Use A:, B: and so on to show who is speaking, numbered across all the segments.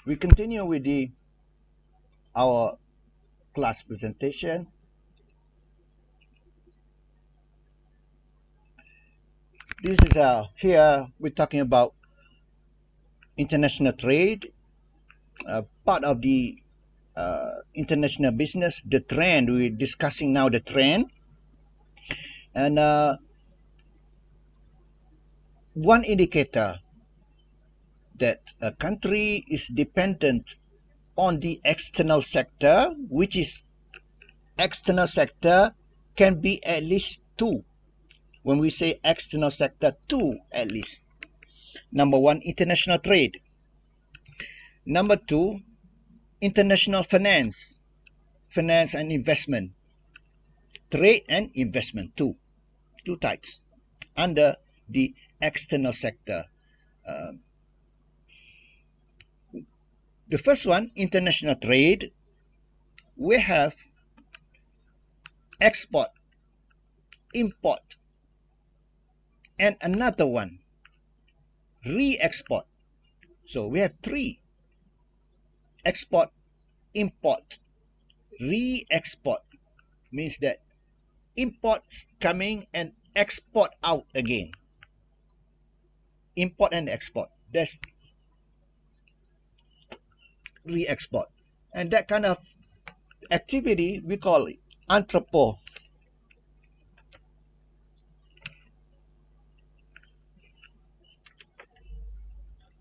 A: We continue with our class presentation. This is here we're talking about international trade, part of the international business, the trend. We're discussing now the trend, and one indicator that a country is dependent on the external sector, which is external sector can be at least two. When we say external sector, two at least. Number one, international trade. Number two, international finance, finance and investment. Trade and investment, two types under the external sector. The first one, international trade, we have export, import, and another one, re-export. So we have three: export, import, re-export. Means that imports coming and export out again. Import and export. That's re-export. And that kind of activity we call it entrepot.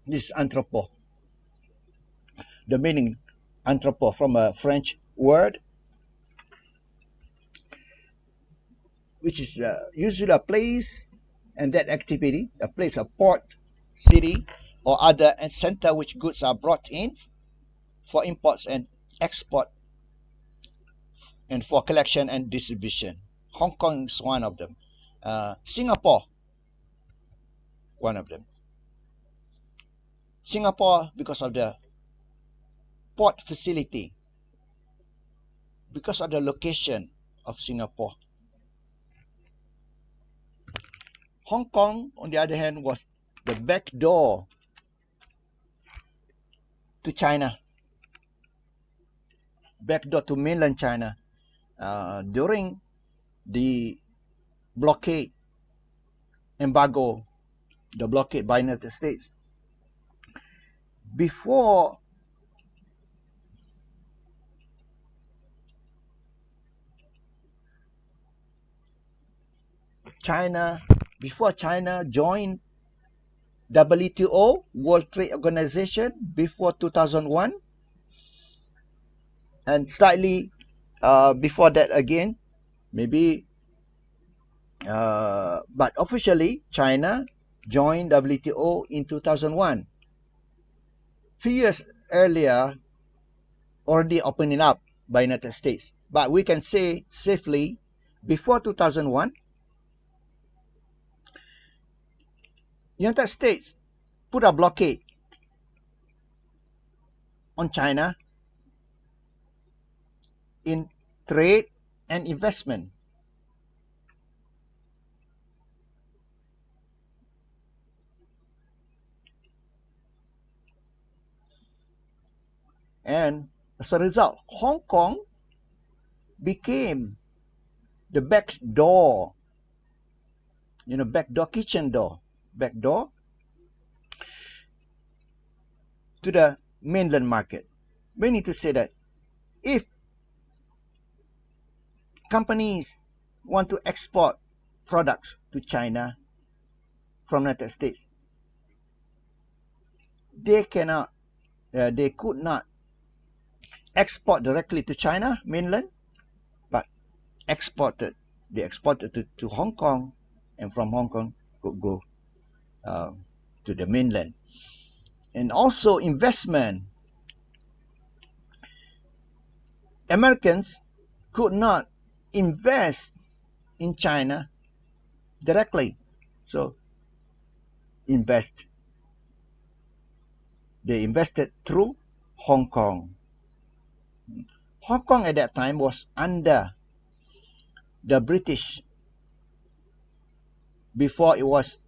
A: This is entrepot. The meaning entrepot from a French word, which is usually a place, and that activity, a place, a port, city, or other and center which goods are brought in for imports and export, and for collection and distribution. Hong Kong is one of them. Singapore, one of them. Singapore, because of the port facility, because of the location of Singapore. Hong Kong, on the other hand, was the back door to China, back door to mainland China during the blockade, embargo, the blockade by United States. Before China joined WTO, World Trade Organization, before 2001, and slightly before that again, maybe, but officially China joined WTO in 2001. Few years earlier, already opening up by United States. But we can say safely, before 2001, United States put a blockade on China in trade and investment. And as a result, Hong Kong became the back door, back door, kitchen door, back door to the mainland market. We need to say that if companies want to export products to China from United States, they could not export directly to China mainland, but they exported to Hong Kong, and from Hong Kong could go to the mainland. And also investment. Americans could not invest in China directly, so they invested through Hong Kong. Hong Kong at that time was under the British before it was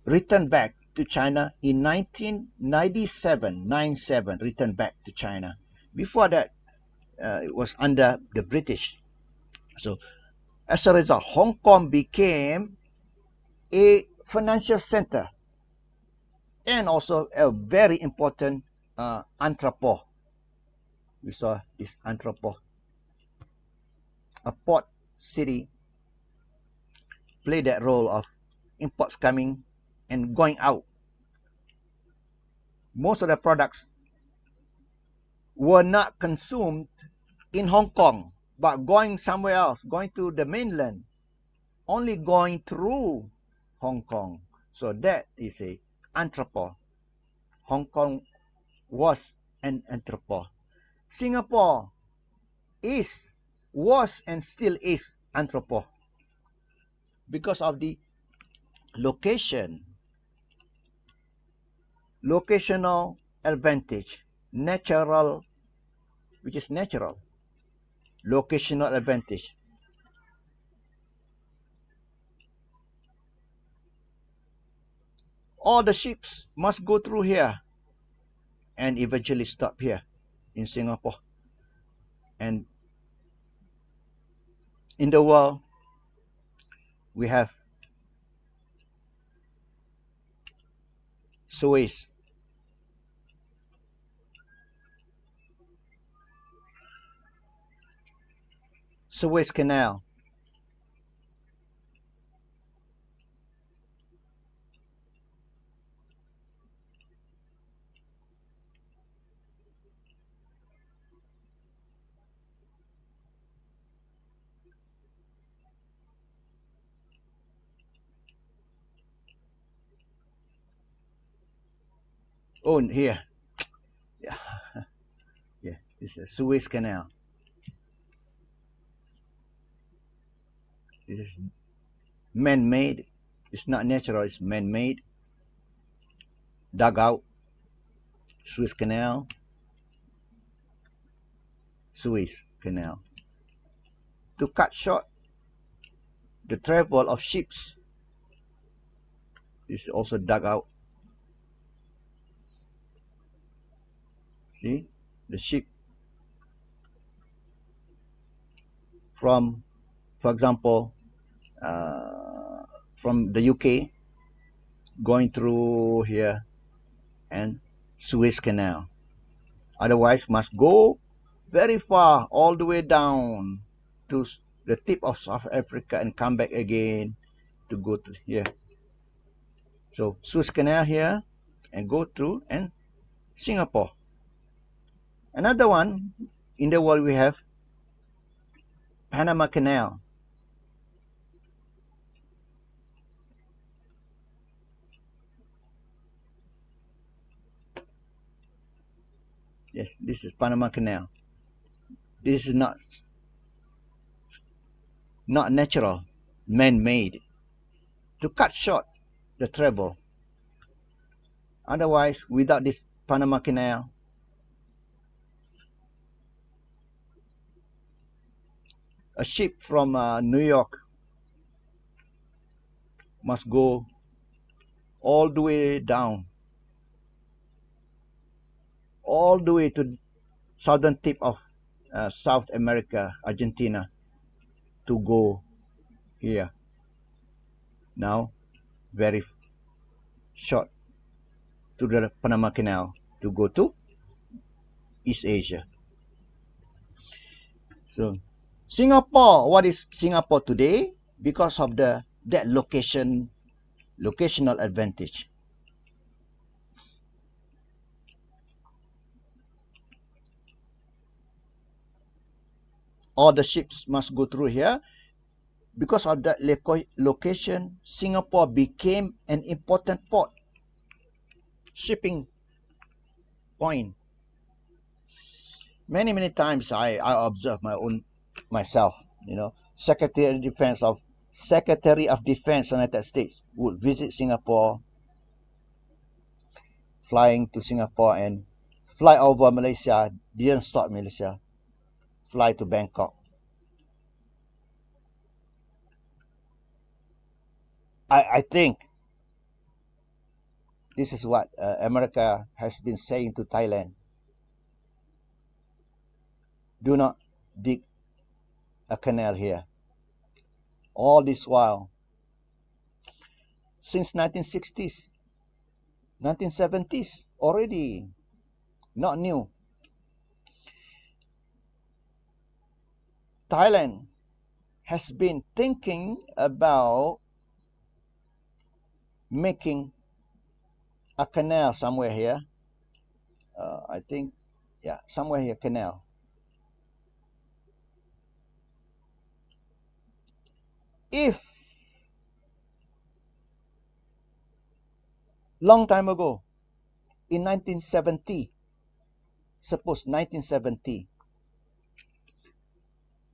A: returned back to China in 1997, returned back to China. Before that, it was under the British. So as a result, Hong Kong became a financial center and also a very important entrepot. We saw this entrepot, a port city, play that role of imports coming and going out. Most of the products were not consumed in Hong Kong, but going somewhere else, going to the mainland, only going through Hong Kong. So that is a entrepot. Hong Kong was an entrepot. Singapore was and still is entrepot because of the locational advantage, which is natural, locational advantage. All the ships must go through here and eventually stop here in Singapore. And in the world, we have Suez Canal. Oh, here. Yeah. Yeah, this is Suez Canal. This is man-made. It's not natural, it's man-made. Dug out. Suez Canal. Suez Canal. To cut short the travel of ships. This is also dug out. See, the ship from, for example, from the UK going through here and Suez Canal. Otherwise, must go very far, all the way down to the tip of South Africa and come back again to go to here. So Suez Canal here and go through and Singapore. Another one in the world we have Panama Canal. Yes, this is Panama Canal. This is not natural, man-made, to cut short the travel. Otherwise, without this Panama Canal, a ship from New York must go all the way down, all the way to southern tip of South America, Argentina, to go here. Now, very short to the Panama Canal to go to East Asia. So Singapore, what is Singapore today? Because of that locational advantage. All the ships must go through here. Because of that location, Singapore became an important port, shipping point. Many times I observe myself, Secretary of Defense of United States would visit Singapore, flying to Singapore and fly over Malaysia, didn't stop Malaysia, fly to Bangkok. I think This is what America has been saying to Thailand. Do not dig a canal here. All this while, since 1960s, 1970s, already not new. Thailand has been thinking about making a canal somewhere here. I think, yeah, somewhere here, canal. If long time ago, in 1970, suppose 1970,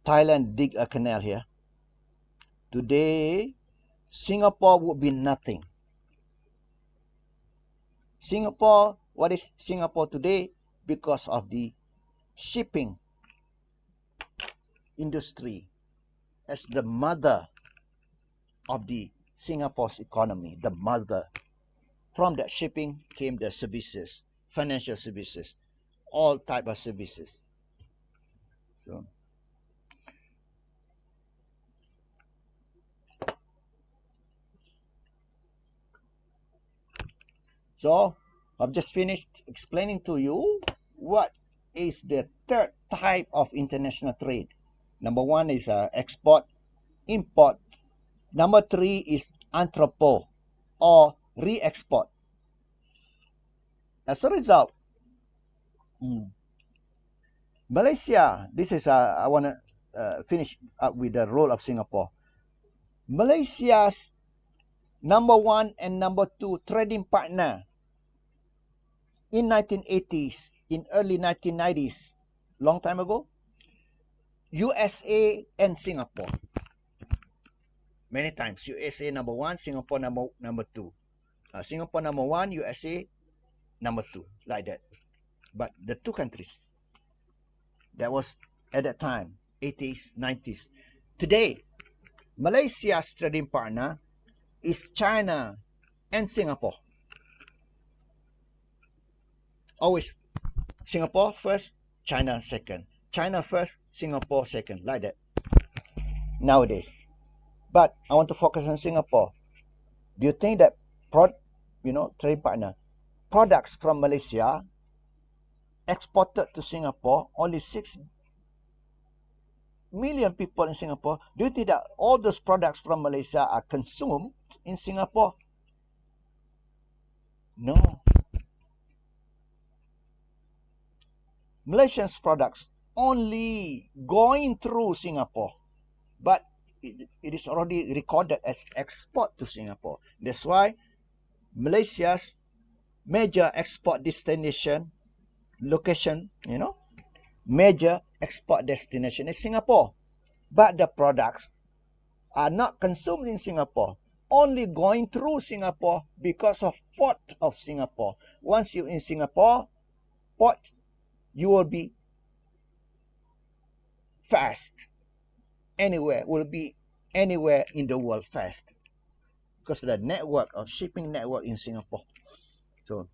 A: Thailand dig a canal here, today Singapore would be nothing. Singapore, what is Singapore today? Because of the shipping industry as the mother of the Singapore's economy, the mother. From that shipping came the services, financial services, all type of services. So I've just finished explaining to you what is the third type of international trade. Number one is export, import. Number three is entrepot or re-export. As a result, Malaysia, this is I want to finish up with the role of Singapore. Malaysia's number one and number two trading partner in 1980s, in early 1990s, long time ago, USA and Singapore. Many times, USA number one, Singapore number two. Singapore number one, USA number two, like that. But the two countries, that was at that time, 80s, 90s. Today, Malaysia's trading partner is China and Singapore. Always Singapore first, China second. China first, Singapore second, like that nowadays. But I want to focus on Singapore. Do you think that trade partner products from Malaysia exported to Singapore, only 6 million people in Singapore, do you think that all those products from Malaysia are consumed in Singapore? No. Malaysia's products only going through Singapore, but it is already recorded as export to Singapore. That's why Malaysia's major export destination location, major export destination is Singapore. But the products are not consumed in Singapore, only going through Singapore because of port of Singapore. Once you're in Singapore port, you will be fast. Will be anywhere in the world fast because of the network of shipping network in Singapore. So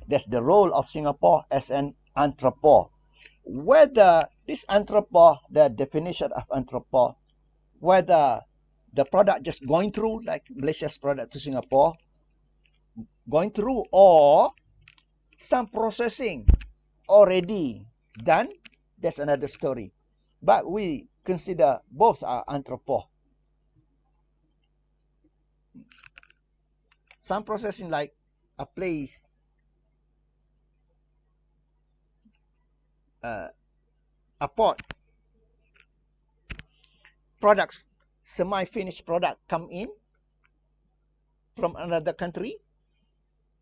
A: that's the role of Singapore as an entrepot. Whether this entrepot, the definition of entrepot, whether the product just going through, like Malaysia's product to Singapore, going through, or some processing already done, that's another story. But we consider both are entrepot. Some processing, like a place, a port, products, semi-finished product come in from another country,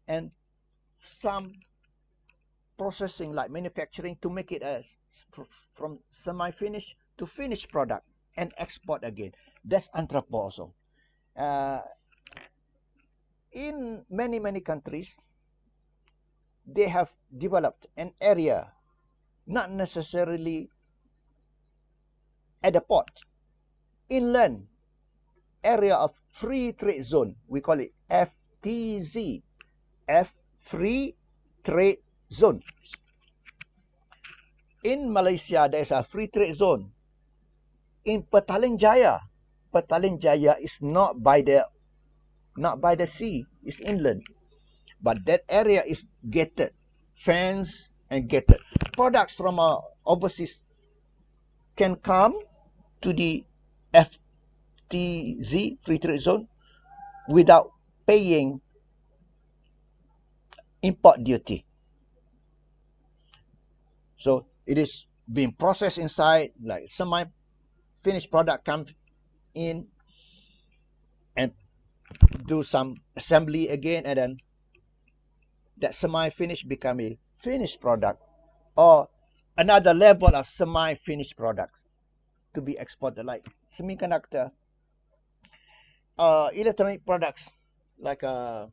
A: and some processing like manufacturing to make it as from semi-finished to finished product and export again. That's entrepot also. In many countries, they have developed an area, not necessarily at the port, inland area of free trade zone. We call it FTZ, free trade zone. In Malaysia, there is a free trade zone. In Petaling Jaya is not by the sea, it's inland. But that area is gated, fenced and gated. Products from overseas can come to the FTZ, free trade zone, without paying import duty. So it is being processed inside, like semi-finished product comes in and do some assembly again, and then that semi-finished become a finished product or another level of semi-finished products to be exported, like semiconductor, electronic products, like to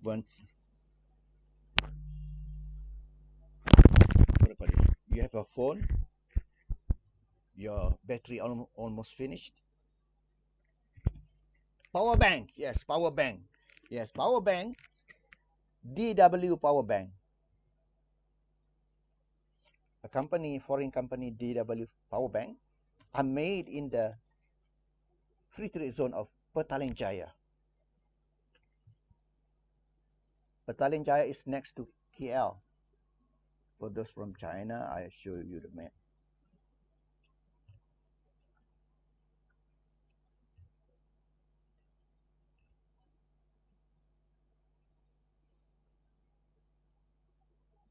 A: once you have a phone, your battery almost finished. Power bank, yes, power bank, DW power bank. A company, foreign company, DW power bank, are made in the free trade zone of Petaling Jaya. Petaling Jaya is next to KL. For those from China, I show you the map.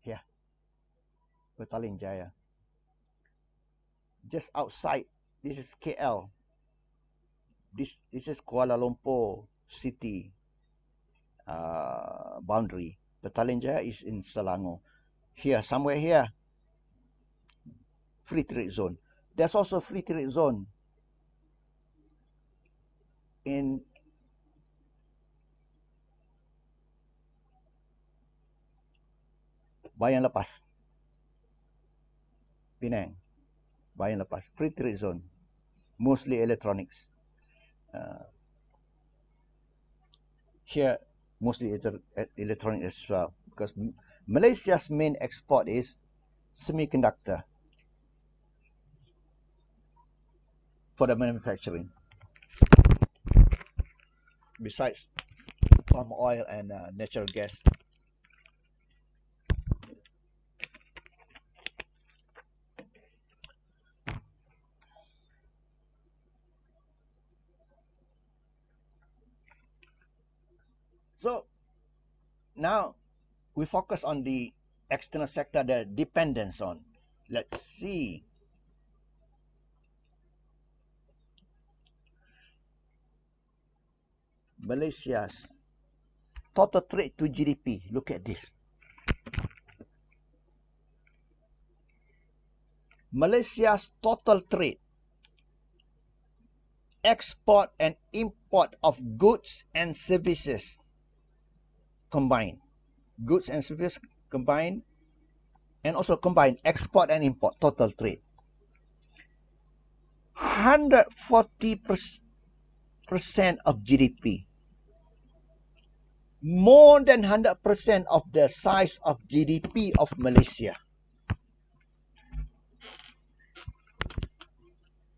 A: Here, Petaling Jaya. Just outside, this is KL. This is Kuala Lumpur city boundary. Petaling Jaya is in Selangor. Here, somewhere here, free trade zone. There's also free trade zone in Bayan Lepas, Penang, Bayan Lepas, free trade zone, mostly electronics. Here, mostly electronic as well, because Malaysia's main export is semiconductor for the manufacturing, besides palm oil and natural gas. So now we focus on the external sector that dependence on. Let's see. Malaysia's total trade to GDP. Look at this. Malaysia's total trade, export and import of goods and services combined. Goods and services combined, and also combined export and import, total trade. 140% of GDP. More than 100% of the size of GDP of Malaysia.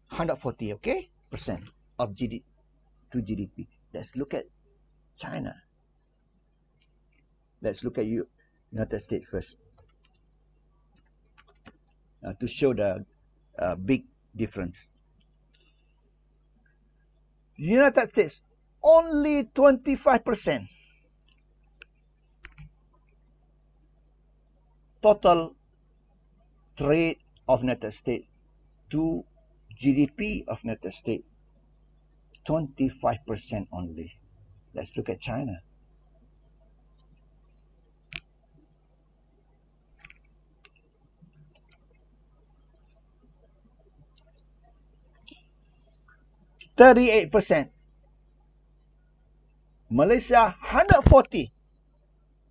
A: 140, okay, percent of GDP to GDP. Let's look at China. Let's look at United States first, to show the big difference. United States, only 25% total trade of United States to GDP of United States, 25% only. Let's look at China. %38. Malaysia, 140.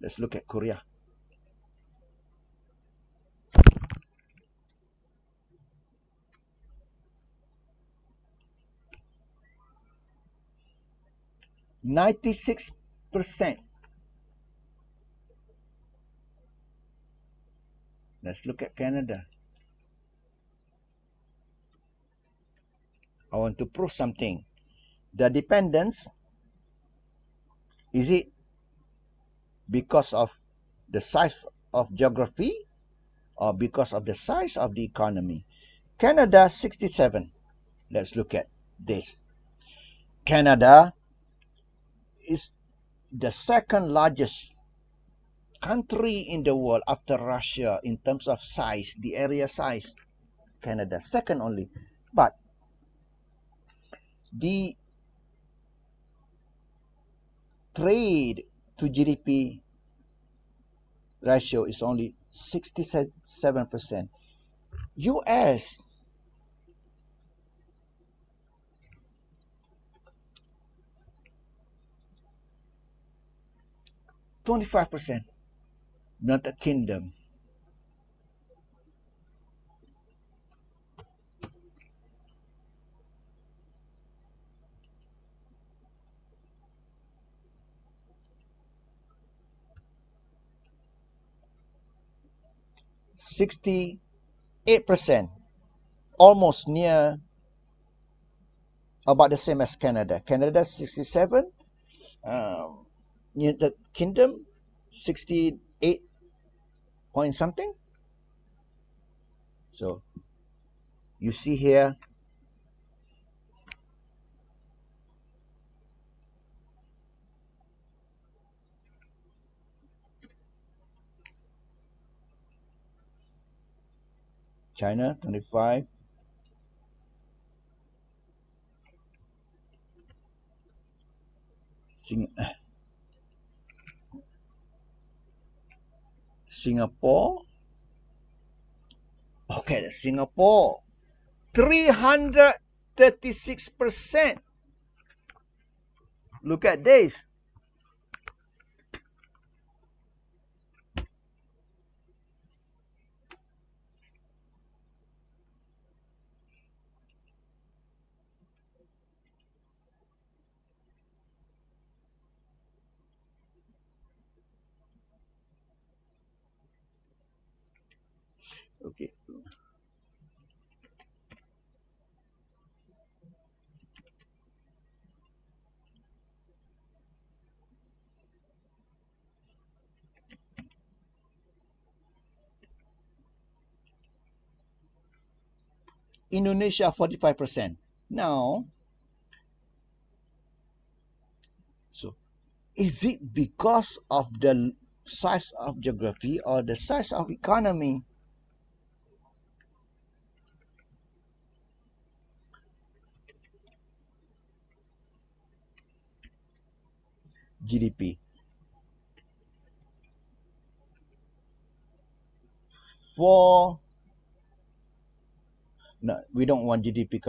A: Let's look at Korea. 96%. Let's look at Canada. I want to prove something. The dependence, is it because of the size of geography or because of the size of the economy? Canada 67. Let's look at this. Canada is the second largest country in the world after Russia in terms of size, the area size. Canada, second only. But the trade to GDP ratio is only 67%. US 25%. United Kingdom 68%, almost near about the same as Canada. Canada 67, United Kingdom 68 point something. So you see here China 25, Singapore. Okay, Singapore 336%. Look at this. Okay. Indonesia 45%. Now, so is it because of the size of geography or the size of economy? GDP. No, we don't want GDP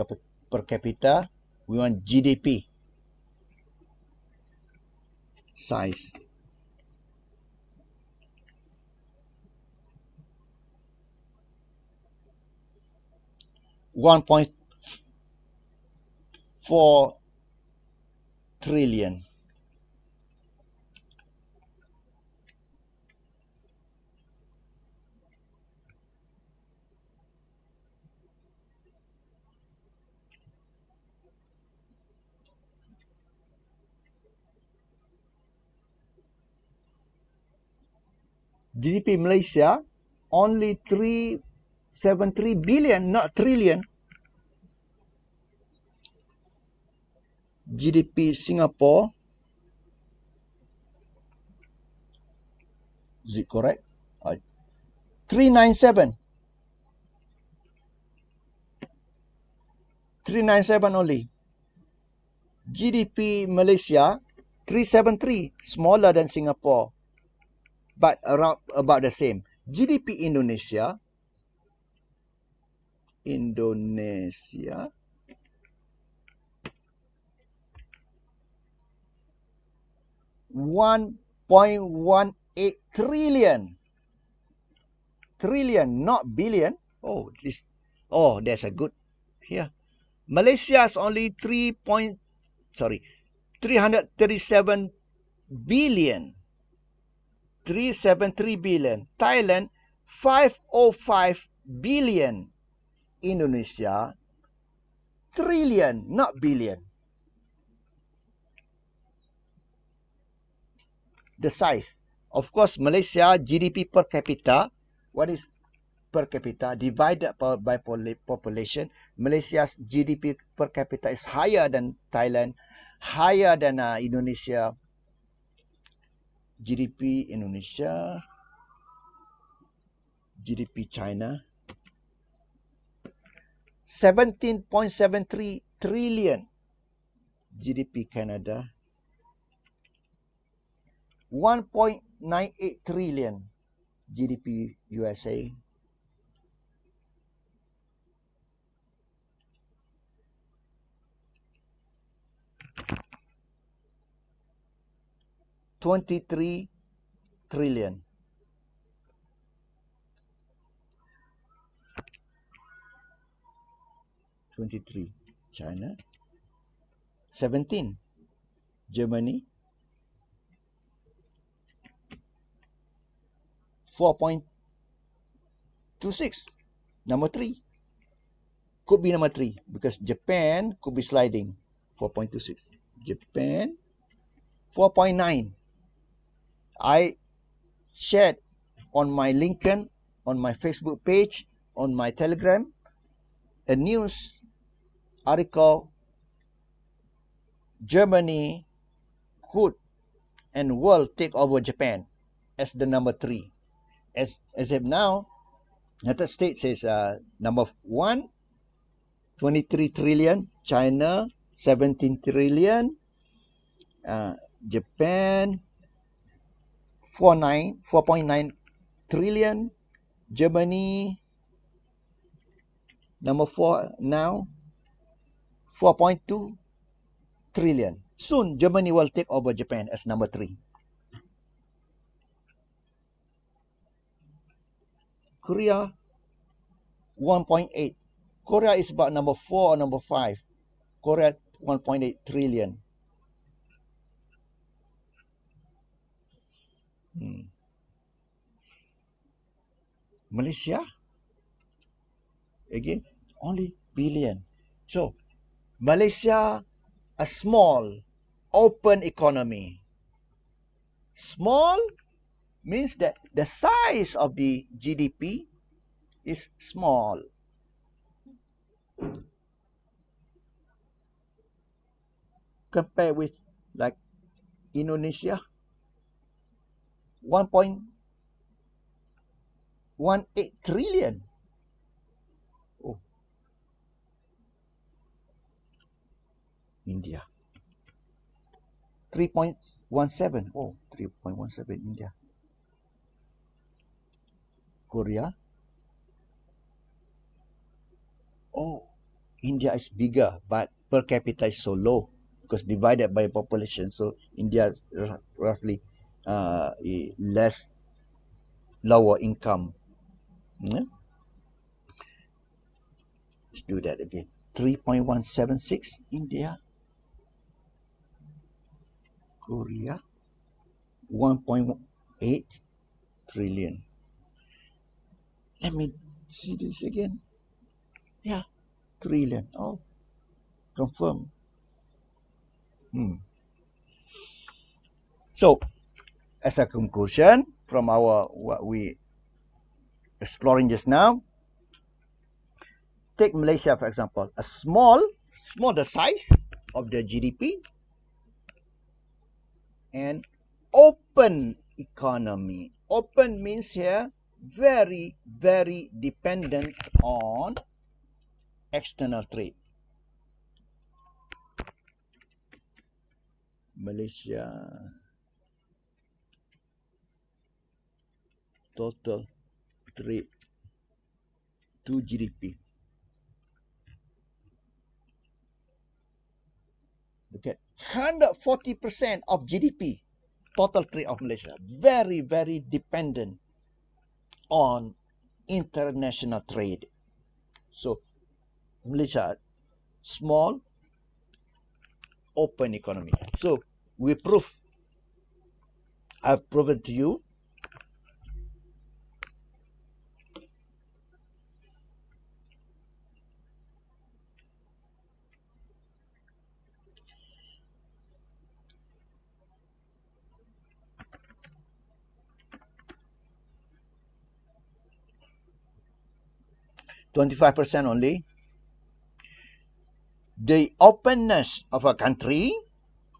A: per capita. We want GDP size. $1.4 trillion. GDP Malaysia only 373 billion, not trillion. GDP Singapore, is it correct? 397. 397 only. GDP Malaysia 373, smaller than Singapore, but around about the same. GDP Indonesia 1.18 trillion. Trillion, not billion. Oh, that's a good here. Malaysia is only 3. Sorry, 337 billion. 373 billion. Thailand, 505 billion. Indonesia, trillion, not billion. The size. Of course, Malaysia GDP per capita. What is per capita? Divided by population. Malaysia's GDP per capita is higher than Thailand, higher than Indonesia. GDP Indonesia, GDP China, 17.73 trillion. GDP Canada, 1.98 trillion. GDP USA, 23 trillion. China, 17. Germany, 4.26. Number 3. Could be number 3 because Japan could be sliding. 4.26. Japan, 4.9. I shared on my LinkedIn, on my Facebook page, on my Telegram, a news article. Germany could and will take over Japan as the number 3. As of now, United States is number 1, 23 trillion. China, 17 trillion. Japan, 4.9 trillion. Germany, number 4 now, 4.2 trillion. Soon, Germany will take over Japan as number 3. Korea, 1.8. Korea is about number 4 or number 5. Korea, 1.8 trillion. Malaysia, again, only billion. So, Malaysia, a small, open economy. Small means that the size of the GDP is small. Compared with like Indonesia, 1.18 trillion. Oh. India, 3.17. Oh, 3.17 India. Korea. Oh, India is bigger, but per capita is so low because divided by population. So India is roughly less, lower income. Let's do that again. 3.176 India. Korea, 1.8 trillion. Let me see this again. Yeah, trillion. Oh, confirm. So, as a conclusion from what we exploring just now, take Malaysia for example, a small the size of the GDP, and open economy. Open means here very, very dependent on external trade. Malaysia total trade to GDP. Look at 140% of GDP, total trade of Malaysia. Very, very dependent on international trade. So, Malaysia, small, open economy. So we prove, I've proven to you (25% only). The openness of a country,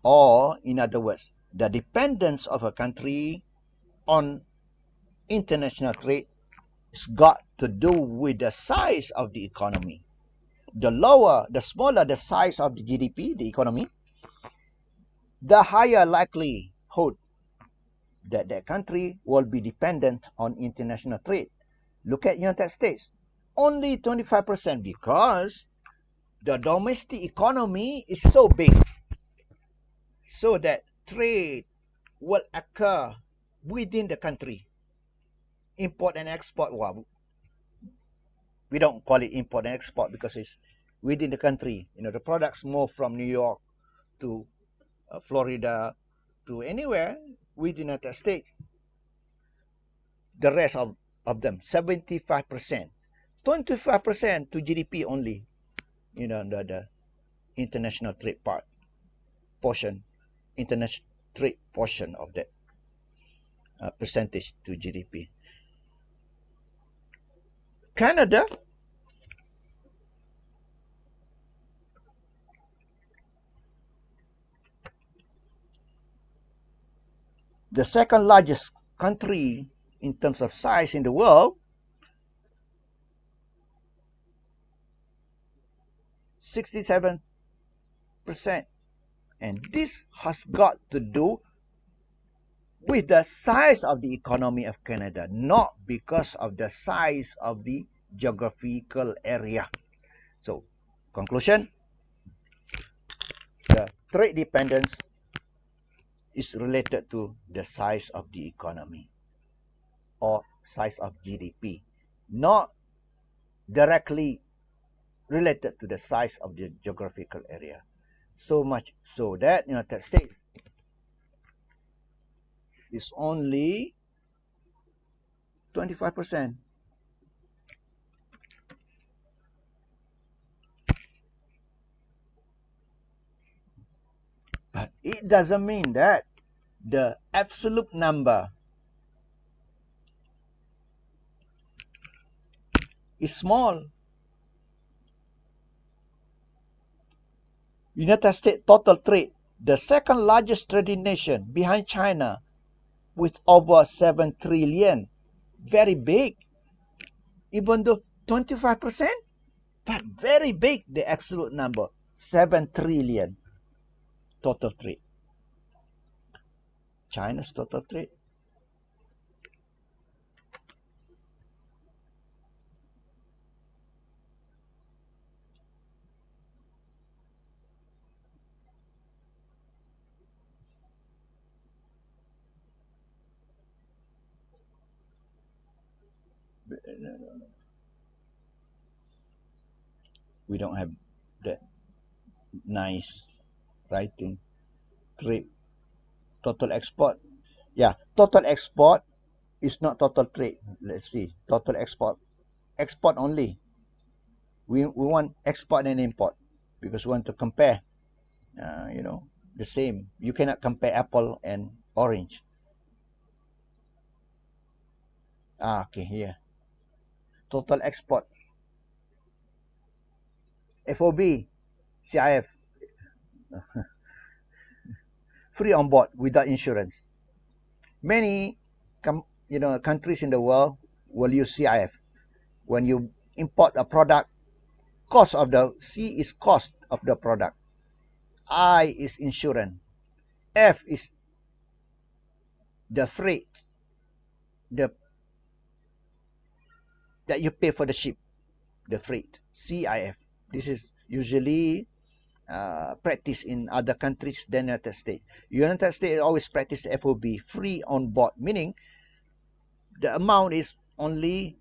A: or in other words, the dependence of a country on international trade, has got to do with the size of the economy. The smaller the size of the GDP, the economy, the higher likelihood that the country will be dependent on international trade. Look at United States, only 25%, because the domestic economy is so big, so that trade will occur within the country. Import and export, well, we don't call it import and export because it's within the country. You know, the products move from New York to Florida to anywhere within the United States. The rest of them, 75%, 25% to GDP only. You know, the international trade portion, international trade portion of that percentage to GDP. Canada, the second largest country in terms of size in the world, 67%. And this has got to do with the size of the economy of Canada, not because of the size of the geographical area. So, conclusion, the trade dependence is related to the size of the economy or size of GDP, not directly related to the size of the geographical area. So much so that United States is only 25%. But it doesn't mean that the absolute number is small. United States total trade, the second largest trading nation behind China, with over 7 trillion. Very big, even though 25%, but very big, the absolute number, 7 trillion total trade. China's total trade. We don't have that nice writing. Trade, total export. Yeah, total export is not total trade. Let's see, total export. Export only. We want export and import because we want to compare, you know, the same. You cannot compare apple and orange. Okay, here. Total export. FOB, CIF. Free on board without insurance. Many countries in the world will use CIF. When you import a product, cost of the C is cost of the product. I is insurance. F is the freight, that you pay for the ship, the freight. CIF. This is usually practiced in other countries than United States. United States always practice FOB, free on board, meaning the amount is only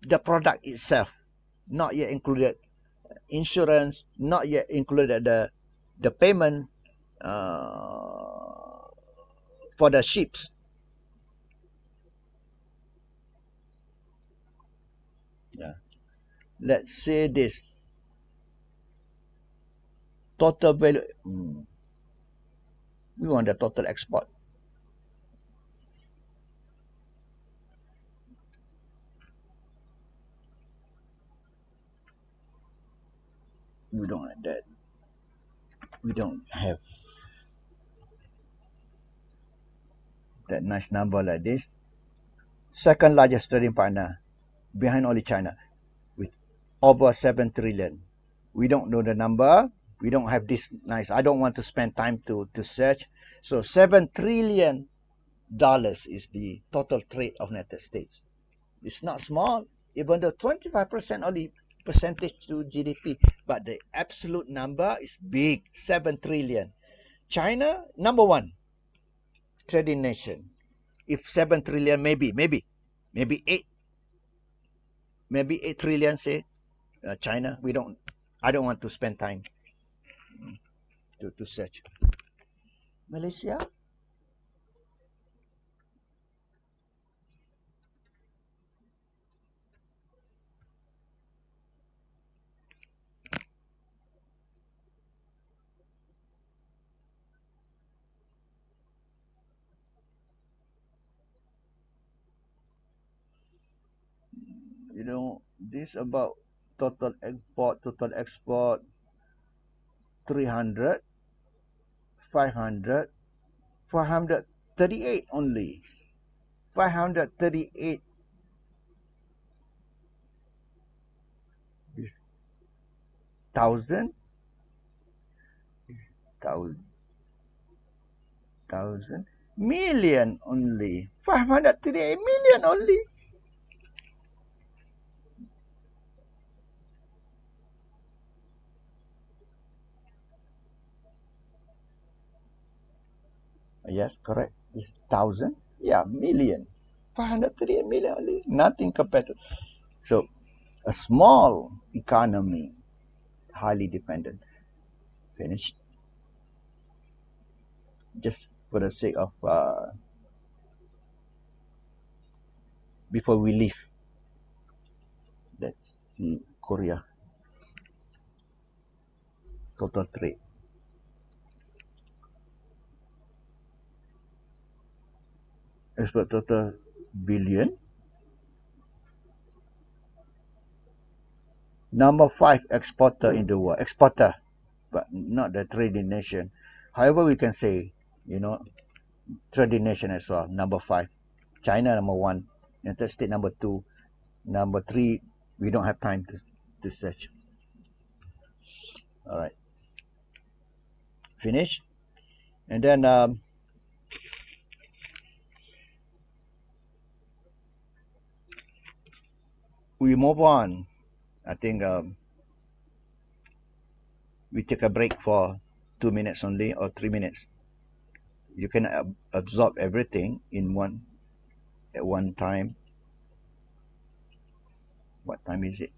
A: the product itself, not yet included insurance, not yet included the the payment for the ships. Yeah. Let's say this total value. We want the total export. We don't have that. We don't have that nice number like this. Second largest trading partner behind only China with over 7 trillion. We don't know the number. We don't have this nice. I don't want to spend time to search. So $7 trillion is the total trade of United States. It's not small, even though 25% only percentage to GDP, but the absolute number is big, 7 trillion. China, number one trading nation. If 7 trillion, maybe 8 trillion, say China. I don't want to spend time to search. Malaysia, this about total export 300, 500, 538 only. 538 is thousand, thousand, million only. 538 million only. Yes, correct. It's thousand. Yeah, million. 538 million only. Nothing compared to. So, a small economy, highly dependent. Finished. Just for the sake of before we leave, let's see Korea total trade. Export total billion. Number 5 exporter in the world. Exporter, but not the trading nation. However, we can say, trading nation as well. Number 5. China number 1. United States number 2. Number 3, we don't have time to search. All right. Finish. And then we move on. I think we take a break for 2 minutes only or 3 minutes. You can absorb everything at one time. What time is it?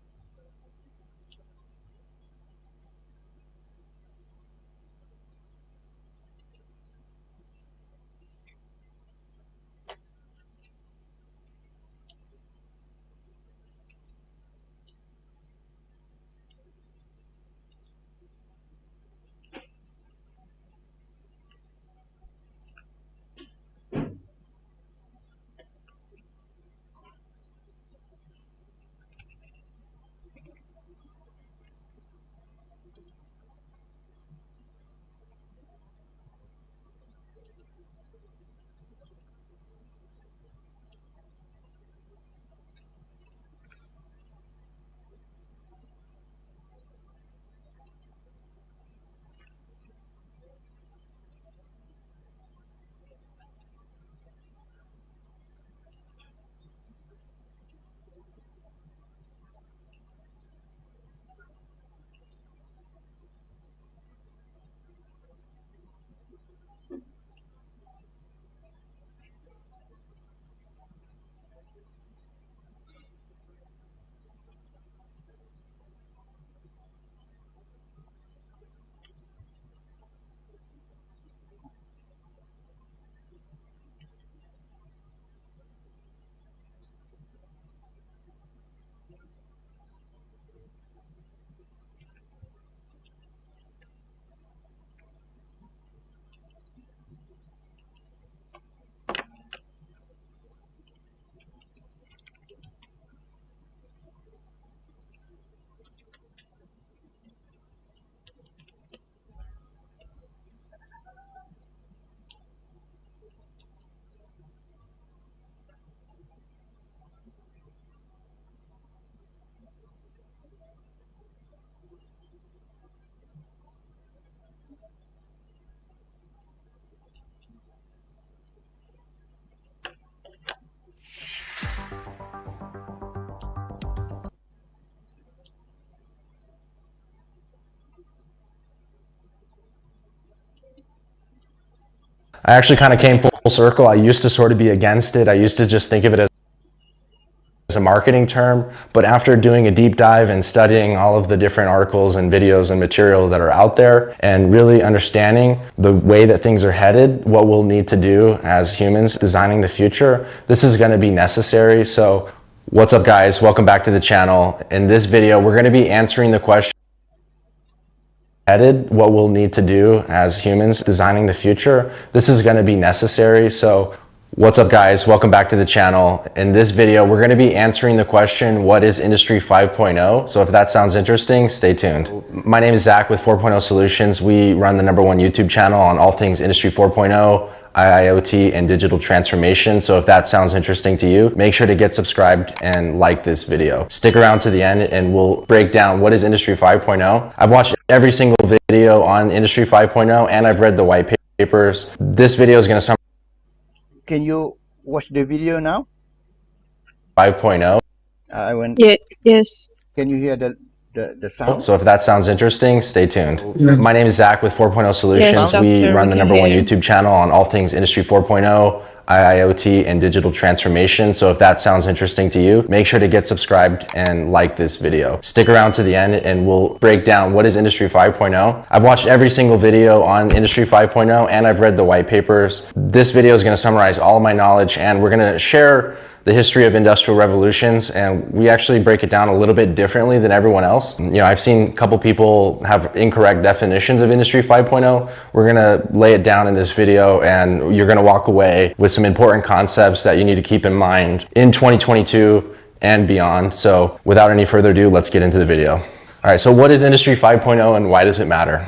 B: I actually kind of came full circle. I used to sort of be against it. I used to just think of it as a marketing term, but after doing a deep dive and studying all of the different articles and videos and material that are out there and really understanding the way that things are headed, what we'll need to do as humans designing the future, this is going to be necessary. So what's up guys, welcome back to the channel. In this video we're going to be answering the question what we'll need to do as humans designing the future. This is going to be necessary. So what's up guys, welcome back to the channel. In this video we're going to be answering the question, what is Industry 5.0? So if that sounds interesting, stay tuned. My name is Zach with 4.0 Solutions. We run the #1 YouTube channel on all things Industry 4.0, IIoT, and digital transformation. So if that sounds interesting to you, make sure to get subscribed and like this video. Stick around to the end and we'll break down what is Industry 5.0. I've watched every single video on Industry 5.0 and I've read the white papers. This video is going to summarize.
A: Can you watch the video now?
B: 5.0.
C: Yes.
A: Can you hear the sound?
B: So if that sounds interesting, stay tuned. My name is Zach with 4.0 Solutions.
C: Yes,
B: we run the #1
C: okay.
B: YouTube channel on all things Industry 4.0, IIoT, and digital transformation. So if that sounds interesting to you, make sure to get subscribed and like this video. Stick around to the end and we'll break down what is Industry 5.0. I've watched every single video on Industry 5.0 and I've read the white papers. This video is going to summarize all of my knowledge and we're going to share the history of industrial revolutions, and we actually break it down a little bit differently than everyone else. You know, I've seen a couple people have incorrect definitions of Industry 5.0. We're gonna lay it down in this video and you're gonna walk away with some important concepts that you need to keep in mind in 2022 and beyond. So without any further ado, let's get into the video. All right, so what is Industry 5.0 and why does it matter?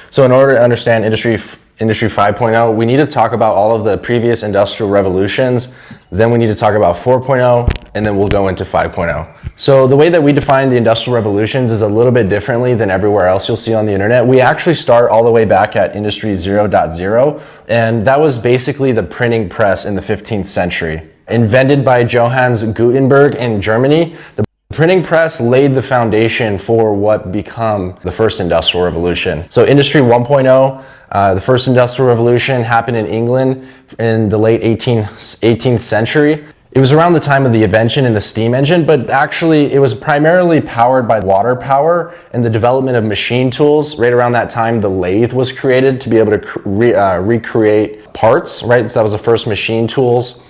B: So in order to understand Industry 5.0, we need to talk about all of the previous industrial revolutions. Then we need to talk about 4.0, and then we'll go into 5.0. So the way that we define the industrial revolutions is a little bit differently than everywhere else you'll see on the internet. We actually start all the way back at Industry 0.0, and that was basically the printing press in the 15th century. Invented by Johannes Gutenberg in Germany, the printing press laid the foundation for what become the first industrial revolution. So Industry 1.0, the first industrial revolution happened in England in the late 18th century. It was around the time of the invention in the steam engine, but actually it was primarily powered by water power and the development of machine tools. Right around that time, the lathe was created to be able to recreate parts, right? So that was the first machine tools.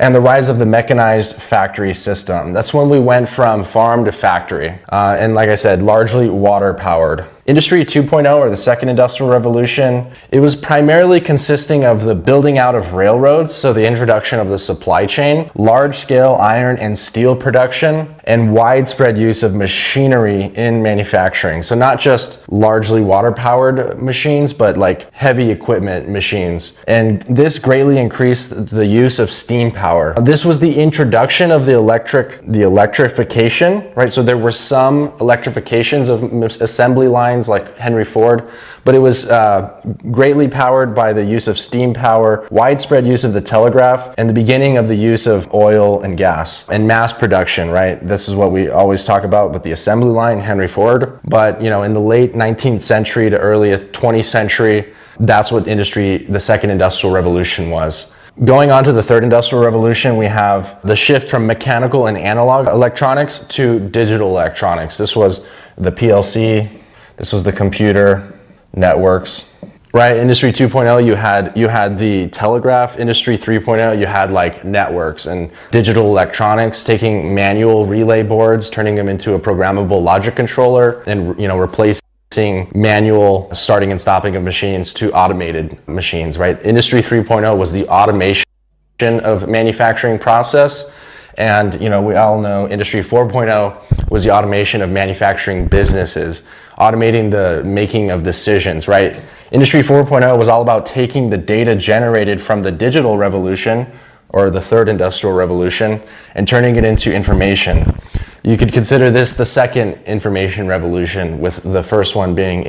B: And the rise of the mechanized factory system. That's when we went from farm to factory. And like I said, largely water powered. Industry 2.0, or the second industrial revolution, it was primarily consisting of the building out of railroads, so the introduction of the supply chain, large-scale iron and steel production, and widespread use of machinery in manufacturing. So not just largely water-powered machines, but like heavy equipment machines. And this greatly increased the use of steam power. This was the introduction of the electrification, right? So there were some electrifications of assembly lines like Henry Ford, but it was greatly powered by the use of steam power, widespread use of the telegraph, and the beginning of the use of oil and gas and mass production, right? This is what we always talk about with the assembly line, Henry Ford. But you know, in the late 19th century to early 20th century, that's what the second industrial revolution was. Going on to the third industrial revolution, we have the shift from mechanical and analog electronics to digital electronics. This was the PLC, this was the computer networks, right? Industry 2.0, you had the telegraph. Industry 3.0, you had like networks and digital electronics, taking manual relay boards, turning them into a programmable logic controller, and replacing manual starting and stopping of machines to automated machines, right? Industry 3.0 was the automation of manufacturing process. And we all know Industry 4.0 was the automation of manufacturing businesses, automating the making of decisions, right? Industry 4.0 was all about taking the data generated from the digital revolution, or the third industrial revolution, and turning it into information. You could consider this the second information revolution, with the first one being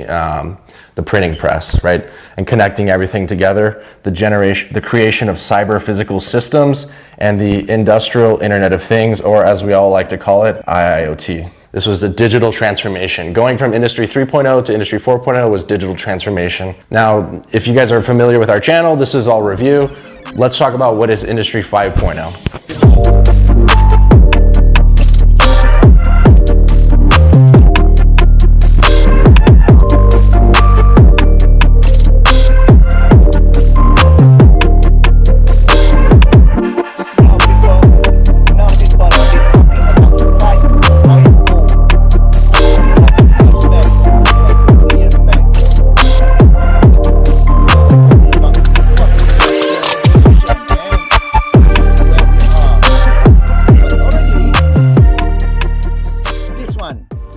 B: the printing press, right? And connecting everything together, the creation of cyber physical systems, and the industrial Internet of Things, or as we all like to call it, IIoT. This was the digital transformation. Going from Industry 3.0 to Industry 4.0 was digital transformation. Now, if you guys are familiar with our channel, this is all review. Let's talk about what is Industry 5.0.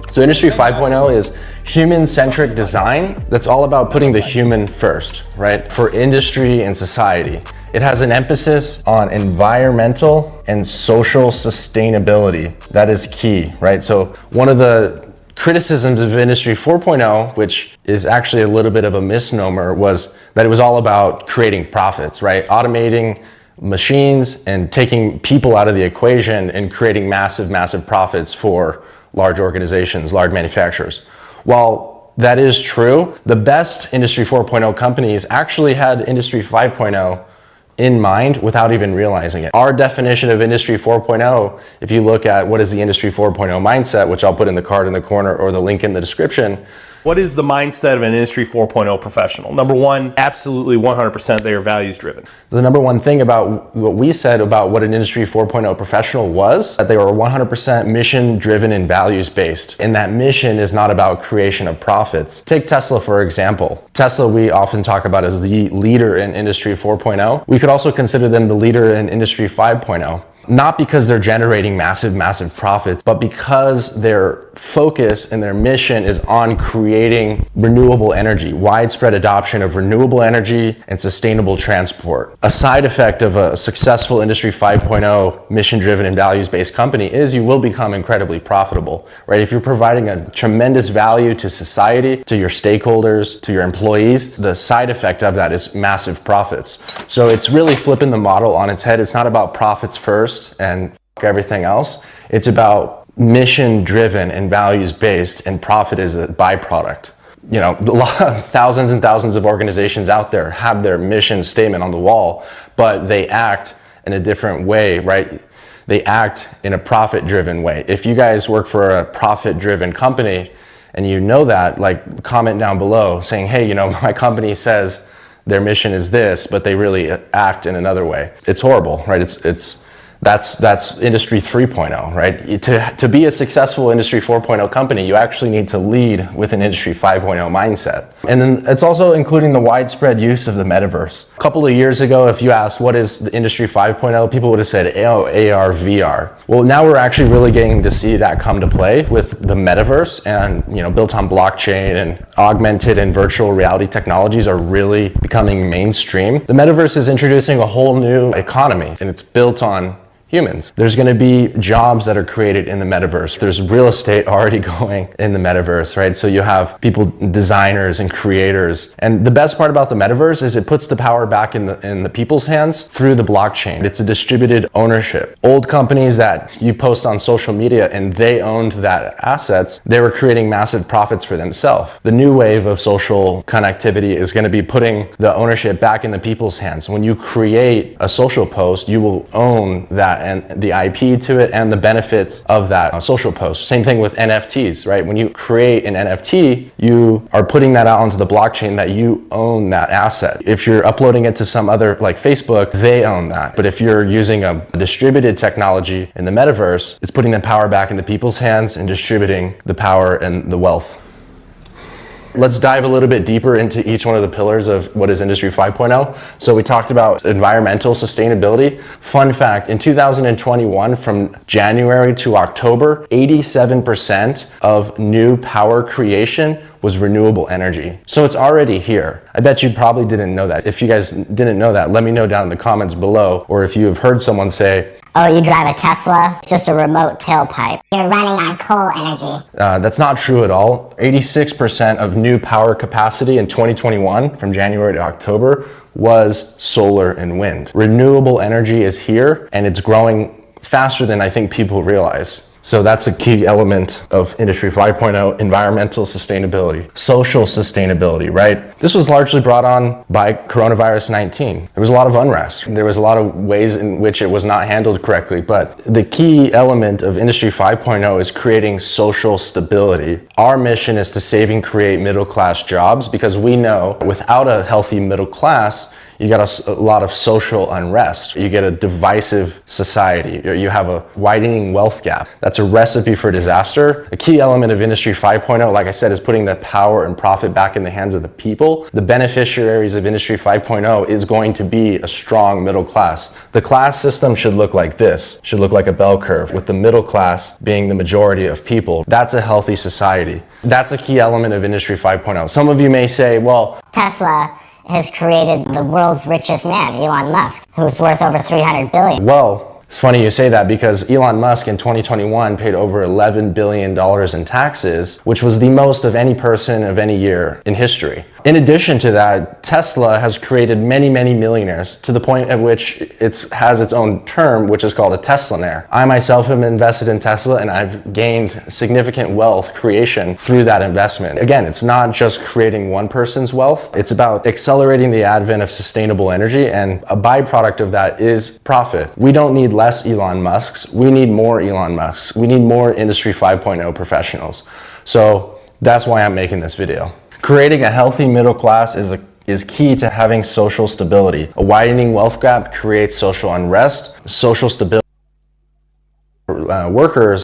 B: So Industry 5.0 is human-centric design that's all about putting the human first, right? For industry and society. It has an emphasis on environmental and social sustainability. That is key, right? So one of the criticisms of Industry 4.0, which is actually a little bit of a misnomer, was that it was all about creating profits, right? Automating machines and taking people out of the equation and creating massive, massive profits for large organizations, large manufacturers. While that is true, the best Industry 4.0 companies actually had Industry 5.0 in mind without even realizing it. Our definition of Industry 4.0, if you look at what is the Industry 4.0 mindset, which I'll put in the card in the corner or the link in the description.
D: What is the mindset of an Industry 4.0 professional? Number one, absolutely 100% they are values driven.
B: The number one thing about what we said about what an Industry 4.0 professional was that they were 100% mission driven and values based. And that mission is not about creation of profits. Take Tesla, for example. Tesla, we often talk about as the leader in Industry 4.0. We could also consider them the leader in Industry 5.0. Not because they're generating massive, massive profits, but because their focus and their mission is on creating renewable energy, widespread adoption of renewable energy and sustainable transport. A side effect of a successful Industry 5.0 mission-driven and values-based company is you will become incredibly profitable, right? If you're providing a tremendous value to society, to your stakeholders, to your employees, the side effect of that is massive profits. So it's really flipping the model on its head. It's not about profits first and everything else. It's about mission driven and values based, and profit is a byproduct. You know, thousands and thousands of organizations out there have their mission statement on the wall, but they act in a different way, right? They act in a profit driven way. If you guys work for a profit driven company and you know that, like, comment down below saying, hey, you know, my company says their mission is this, but they really act in another way. It's horrible, right? That's Industry 3.0, right? To be a successful Industry 4.0 company, you actually need to lead with an Industry 5.0 mindset. And then it's also including the widespread use of the metaverse. A couple of years ago, if you asked what is the Industry 5.0, people would have said, oh, AR, VR. Well, now we're actually really getting to see that come to play with the metaverse, and, you know, built on blockchain and augmented and virtual reality technologies are really becoming mainstream. The metaverse is introducing a whole new economy, and it's built on humans. There's going to be jobs that are created in the metaverse. There's real estate already going in the metaverse, right? So you have people, designers and creators. And the best part about the metaverse is it puts the power back in the people's hands through the blockchain. It's a distributed ownership. Old companies that you post on social media and they owned that assets, they were creating massive profits for themselves. The new wave of social connectivity is going to be putting the ownership back in the people's hands. When you create a social post, you will own that and the IP to it and the benefits of that social post. Same thing with NFTs, right? When you create an NFT, you are putting that out onto the blockchain that you own that asset. If you're uploading it to some other, like Facebook, they own that. But if you're using a distributed technology in the metaverse, it's putting the power back in the people's hands and distributing the power and the wealth. Let's dive a little bit deeper into each one of the pillars of what is Industry 5.0. So we talked about environmental sustainability. Fun fact, in 2021, from January to October, 87% of new power creation was renewable energy. So it's already here. I bet you probably didn't know that. If you guys didn't know that, let me know down in the comments below, or if you have heard someone say,
E: oh, you drive a Tesla? It's just a remote tailpipe. You're running on coal energy.
B: That's not true at all. 86% of new power capacity in 2021, from January to October, was solar and wind. Renewable energy is here, and it's growing faster than I think people realize. So that's a key element of Industry 5.0, environmental sustainability, social sustainability, right? This was largely brought on by coronavirus 19. There was a lot of unrest. There was a lot of ways in which it was not handled correctly, but the key element of Industry 5.0 is creating social stability. Our mission is to save and create middle-class jobs, because we know without a healthy middle class, you got a lot of social unrest. You get a divisive society. You have a widening wealth gap. That's a recipe for disaster. A key element of Industry 5.0, like I said, is putting the power and profit back in the hands of the people. The beneficiaries of Industry 5.0 is going to be a strong middle class. The class system should look like this, should look like a bell curve, with the middle class being the majority of people. That's a healthy society. That's a key element of Industry 5.0. Some of you may say, well,
E: Tesla has created the world's richest man, Elon Musk, who's worth over $300 billion.
B: Well, it's funny you say that, because Elon Musk in 2021 paid over $11 billion in taxes, which was the most of any person of any year in history. In addition to that, Tesla has created many, many millionaires, to the point at which it has its own term, which is called a Teslanaire. I myself am invested in Tesla, and I've gained significant wealth creation through that investment. Again, it's not just creating one person's wealth. It's about accelerating the advent of sustainable energy, and a byproduct of that is profit. We don't need less Elon Musks. We need more Elon Musks. We need more Industry 5.0 professionals. So that's why I'm making this video. Creating a healthy middle class is key to having social stability. A widening wealth gap creates social unrest. Social stability workers.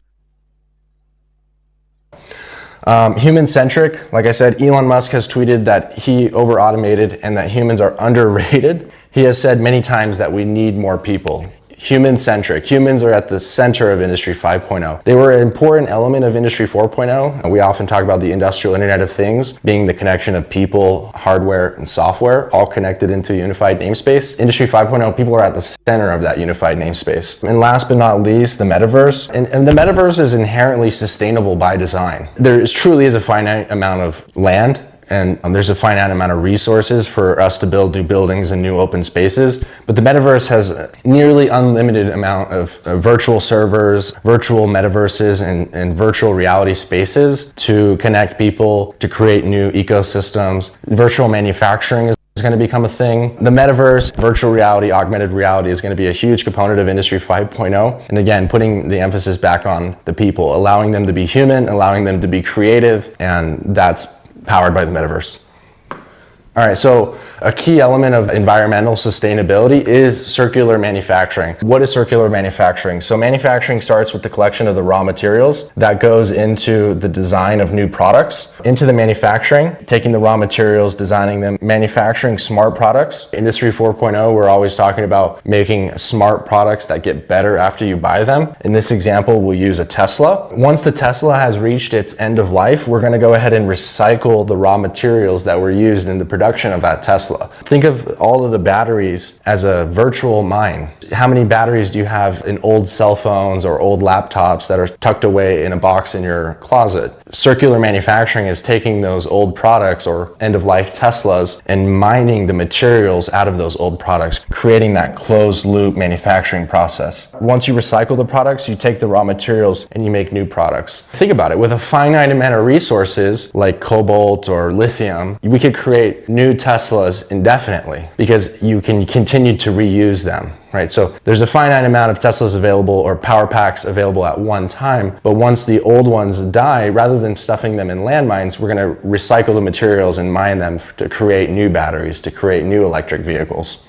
B: Human-centric, like I said, Elon Musk has tweeted that he over-automated and that humans are underrated. He has said many times that we need more people. Human-centric. Humans are at the center of Industry 5.0. They were an important element of Industry 4.0. We often talk about the industrial Internet of Things being the connection of people, hardware, and software, all connected into a unified namespace. Industry 5.0, people are at the center of that unified namespace. And last but not least, the metaverse. And the metaverse is inherently sustainable by design. There truly is a finite amount of land, and there's a finite amount of resources for us to build new buildings and new open spaces. But the metaverse has a nearly unlimited amount of virtual servers, virtual metaverses, and virtual reality spaces to connect people, to create new ecosystems. Virtual manufacturing is going to become a thing. The metaverse, virtual reality, augmented reality is going to be a huge component of Industry 5.0. And again, putting the emphasis back on the people, allowing them to be human, allowing them to be creative, and that's powered by the metaverse. All right, so a key element of environmental sustainability is circular manufacturing. What is circular manufacturing? So manufacturing starts with the collection of the raw materials that goes into the design of new products, into the manufacturing, taking the raw materials, designing them, manufacturing smart products. Industry 4.0, we're always talking about making smart products that get better after you buy them. In this example, we'll use a Tesla. Once the Tesla has reached its end of life, we're going to go ahead and recycle the raw materials that were used in the production of that Tesla. Think of all of the batteries as a virtual mine. How many batteries do you have in old cell phones or old laptops that are tucked away in a box in your closet? Circular manufacturing is taking those old products or end-of-life Teslas and mining the materials out of those old products, creating that closed loop manufacturing process. Once you recycle the products, you take the raw materials and you make new products. Think about it, with a finite amount of resources like cobalt or lithium, we could create new Teslas indefinitely because you can continue to reuse them, right? So there's a finite amount of Teslas available or power packs available at one time, but once the old ones die, rather than stuffing them in landmines, we're going to recycle the materials and mine them to create new batteries, to create new electric vehicles.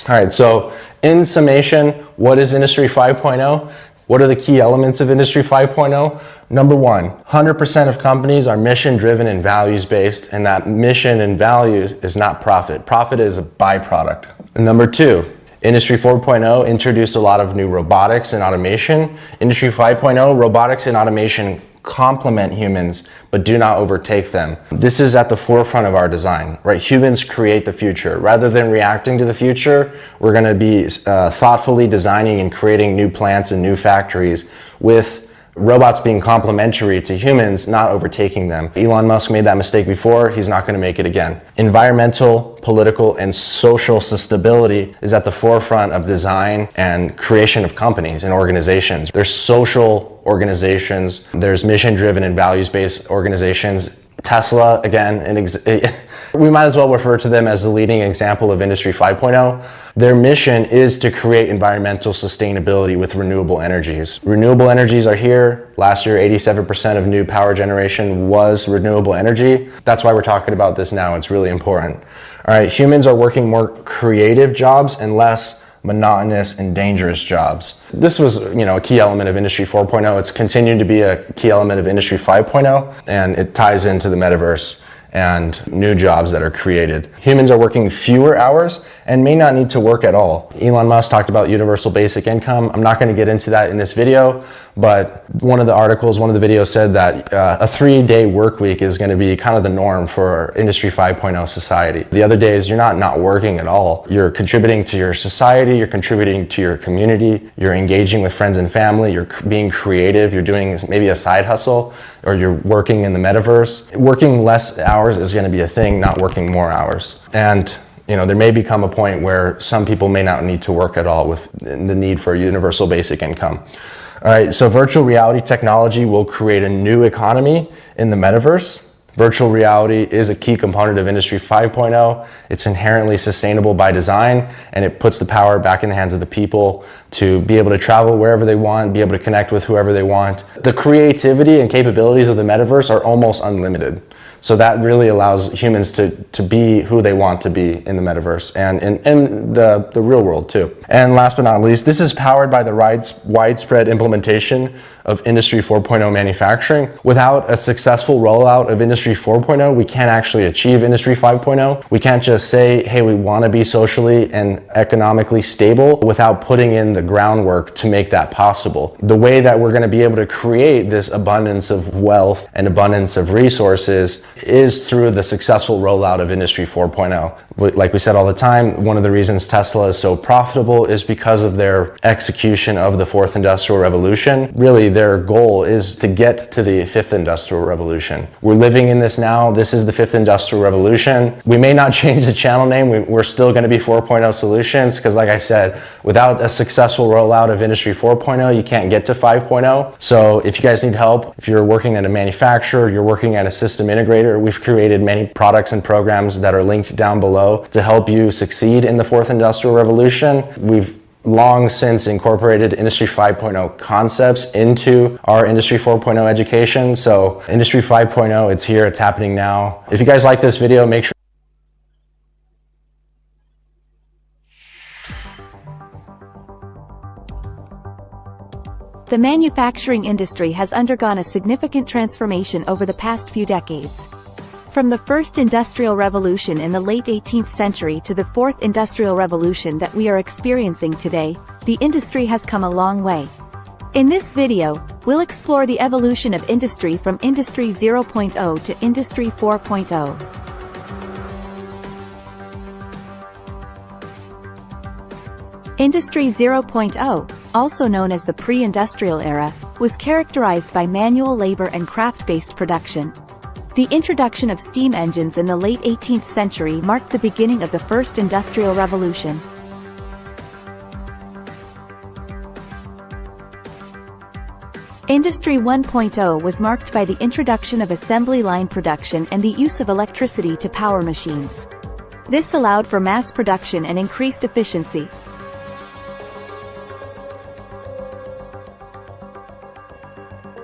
B: All right, so in summation, what is Industry 5.0? What are the key elements of Industry 5.0? Number one, 100% of companies are mission-driven and values-based, and that mission and value is not profit. Profit is a byproduct. And number two, Industry 4.0 introduced a lot of new robotics and automation. Industry 5.0, robotics and automation complement humans, but do not overtake them. This is at the forefront of our design, right? Humans create the future. Rather than reacting to the future, we're going to be thoughtfully designing and creating new plants and new factories with robots being complementary to humans, not overtaking them. Elon Musk made that mistake before, he's not going to make it again. Environmental, political, and social sustainability is at the forefront of design and creation of companies and organizations. There's social organizations, there's mission-driven and values-based organizations. Tesla, again, we might as well refer to them as the leading example of Industry 5.0. Their mission is to create environmental sustainability with renewable energies. Renewable energies are here. Last year, 87% of new power generation was renewable energy. That's why we're talking about this now. It's really important. All right, humans are working more creative jobs and less monotonous and dangerous jobs. This was, a key element of Industry 4.0. It's continued to be a key element of Industry 5.0, and it ties into the metaverse and new jobs that are created. Humans are working fewer hours and may not need to work at all. Elon Musk talked about universal basic income. I'm not going to get into that in this video, but one of the videos said that a 3-day work week is going to be kind of the norm for Industry 5.0 society. The other days, you're not working at all. You're contributing to your society, you're contributing to your community, you're engaging with friends and family, you're being creative, you're doing maybe a side hustle, or you're working in the metaverse. Working less hours is going to be a thing, not working more hours. And there may become a point where some people may not need to work at all with the need for universal basic income. All right, so virtual reality technology will create a new economy in the metaverse. Virtual reality is a key component of Industry 5.0. It's inherently sustainable by design, and it puts the power back in the hands of the people to be able to travel wherever they want, be able to connect with whoever they want. The creativity and capabilities of the metaverse are almost unlimited. So that really allows humans to be who they want to be in the metaverse and in the real world too. And last but not least, this is powered by the widespread implementation of Industry 4.0 manufacturing. Without a successful rollout of Industry 4.0, we can't actually achieve Industry 5.0. We can't just say, hey, we want to be socially and economically stable without putting in the groundwork to make that possible. The way that we're going to be able to create this abundance of wealth and abundance of resources is through the successful rollout of Industry 4.0. Like we said all the time, one of the reasons Tesla is so profitable is because of their execution of the fourth industrial revolution. Really, their goal is to get to the fifth industrial revolution. We're living in this now. This is the fifth industrial revolution. We may not change the channel name. We're still going to be 4.0 Solutions because, like I said, without a successful rollout of Industry 4.0, you can't get to 5.0. So if you guys need help, if you're working at a manufacturer, you're working at a system integrator, we've created many products and programs that are linked down below to help you succeed in the fourth industrial revolution. We've long since incorporated Industry 5.0 concepts into our Industry 4.0 education. So Industry 5.0, it's here, it's happening now. If you guys like this video, make sure
F: The manufacturing industry has undergone a significant transformation over the past few decades. From the first industrial revolution in the late 18th century to the fourth industrial revolution that we are experiencing today, the industry has come a long way. In this video, we'll explore the evolution of industry from Industry 0.0 to Industry 4.0. Industry 0.0, also known as the pre-industrial era, was characterized by manual labor and craft-based production. The introduction of steam engines in the late 18th century marked the beginning of the first industrial revolution. Industry 1.0 was marked by the introduction of assembly line production and the use of electricity to power machines. This allowed for mass production and increased efficiency.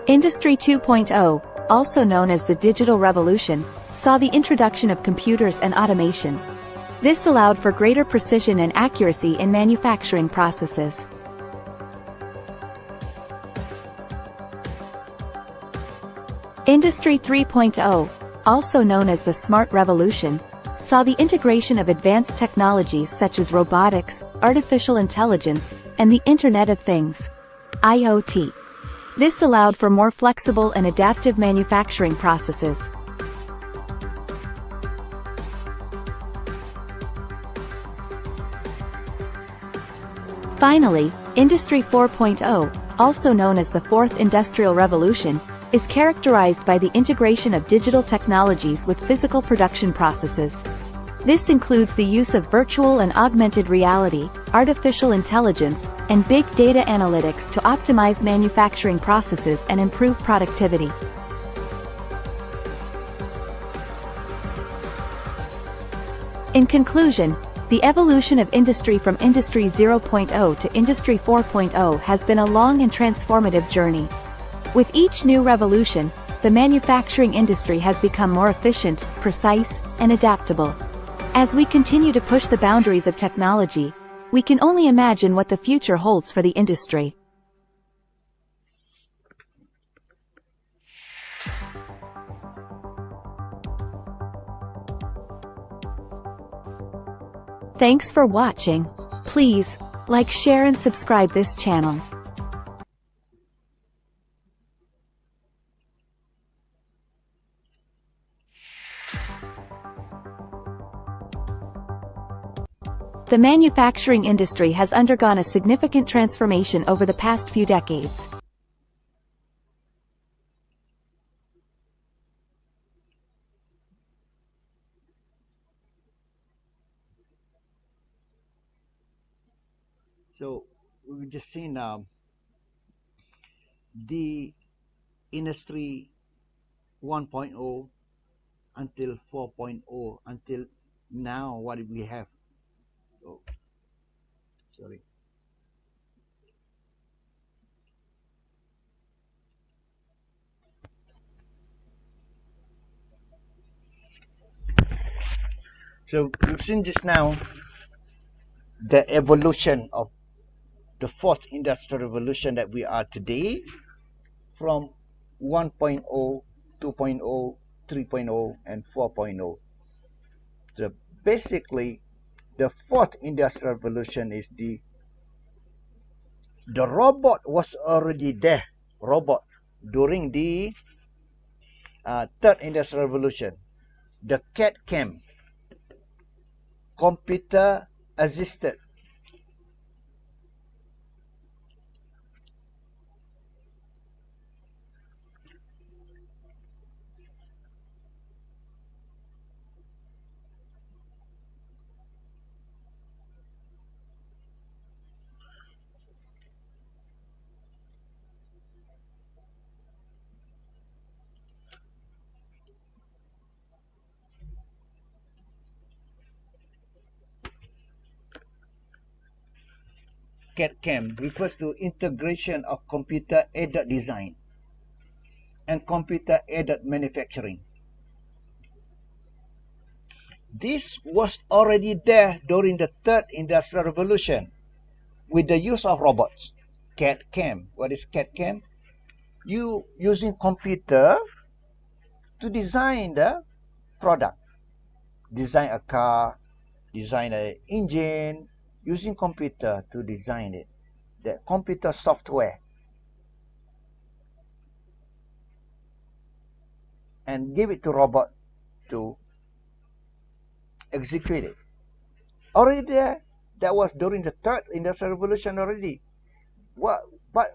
F: Industry 2.0, also known as the digital revolution, saw the introduction of computers and automation. This allowed for greater precision and accuracy in manufacturing processes. Industry 3.0, also known as the smart revolution, saw the integration of advanced technologies such as robotics, artificial intelligence, and the Internet of Things, IoT. This allowed for more flexible and adaptive manufacturing processes. Finally, Industry 4.0, also known as the Fourth Industrial Revolution, is characterized by the integration of digital technologies with physical production processes. This includes the use of virtual and augmented reality, artificial intelligence, and big data analytics to optimize manufacturing processes and improve productivity. In conclusion, the evolution of industry from Industry 0.0 to Industry 4.0 has been a long and transformative journey. With each new revolution, the manufacturing industry has become more efficient, precise, and adaptable. As we continue to push the boundaries of technology, we can only imagine what the future holds for the industry. Thanks for watching. Please, like, share and subscribe this channel. The manufacturing industry has undergone a significant transformation over the past few decades.
A: So we've just seen the industry 1.0 until 4.0 until now. What do we have? Oh, sorry. So we've seen just now the evolution of the fourth industrial revolution that we are today, from 1.0, 2.0, 3.0, and 4.0. So basically, the fourth industrial revolution is the robot was already there. Robot during the third industrial revolution. The CAD/CAM, computer assisted. CAD/CAM refers to integration of computer-aided design and computer-aided manufacturing. This was already there during the third industrial revolution with the use of robots. CAD/CAM. What is CAD/CAM? You using computer to design the product. Design a car, design an engine, using computer to design it. The computer software. And give it to robot to execute it. Already there, that was during the third industrial revolution already. But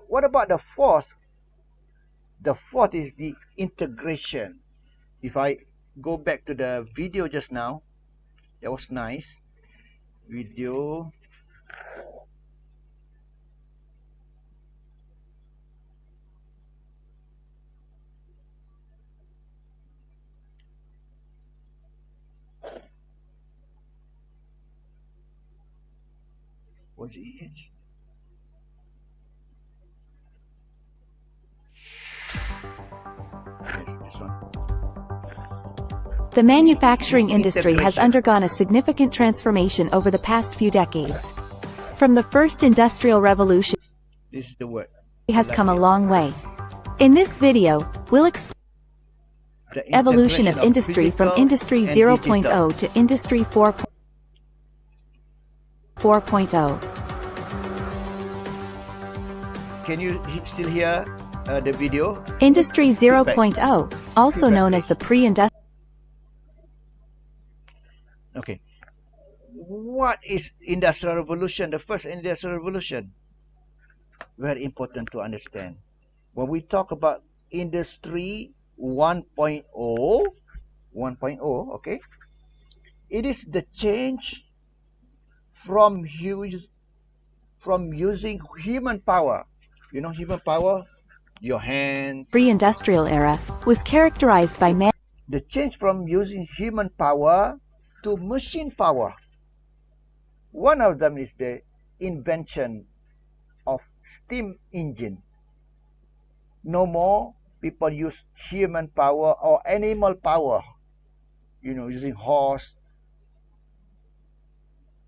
A: what about the fourth? The fourth is the integration. If I go back to the video just now, that was nice. Video. What's it? Yes, this one.
F: The manufacturing industry has undergone a significant transformation over the past few decades. From the first industrial revolution,
A: This is the word.
F: it has come a long way. In this video, we'll explore the evolution of industry from Industry 0.0 to Industry 4.0.
A: Can you still hear the video?
F: Industry 0.0, also known as the pre-industrial.
A: Okay. What is industrial revolution? The first industrial revolution. very important to understand. When we talk about Industry 1.0, okay, it is the change from using human power. You know, human power, your hands.
F: Pre-industrial era was characterized by
A: The change from using human power to machine power. One of them is the invention of steam engine. No more people use human power or animal power, you know, using horse,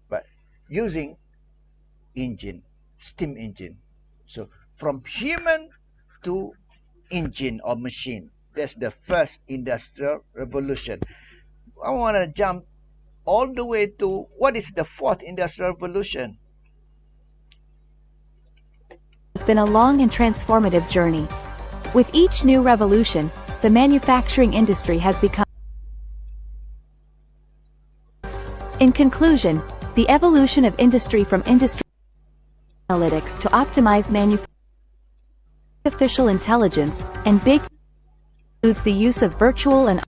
A: but using engine, steam engine. So from human to engine or machine. That's the first industrial revolution. I want to jump all the way to what is the fourth industrial revolution.
F: It's been a long and transformative journey. With each new revolution, the manufacturing industry has become. In conclusion, the evolution of industry from industry analytics to optimize artificial intelligence and big includes the use of virtual and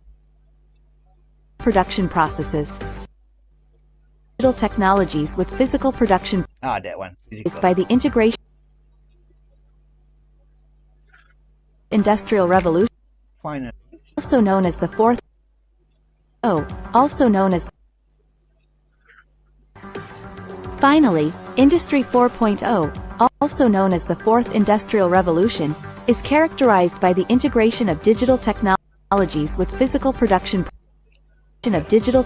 F: production processes, digital technologies with physical production
A: That one.
F: is by the integration industrial revolution,
A: Finally.
F: also known as the fourth also known as. Finally, Industry 4.0, also known as the fourth industrial revolution, is characterized by the integration of digital technologies with physical production of digital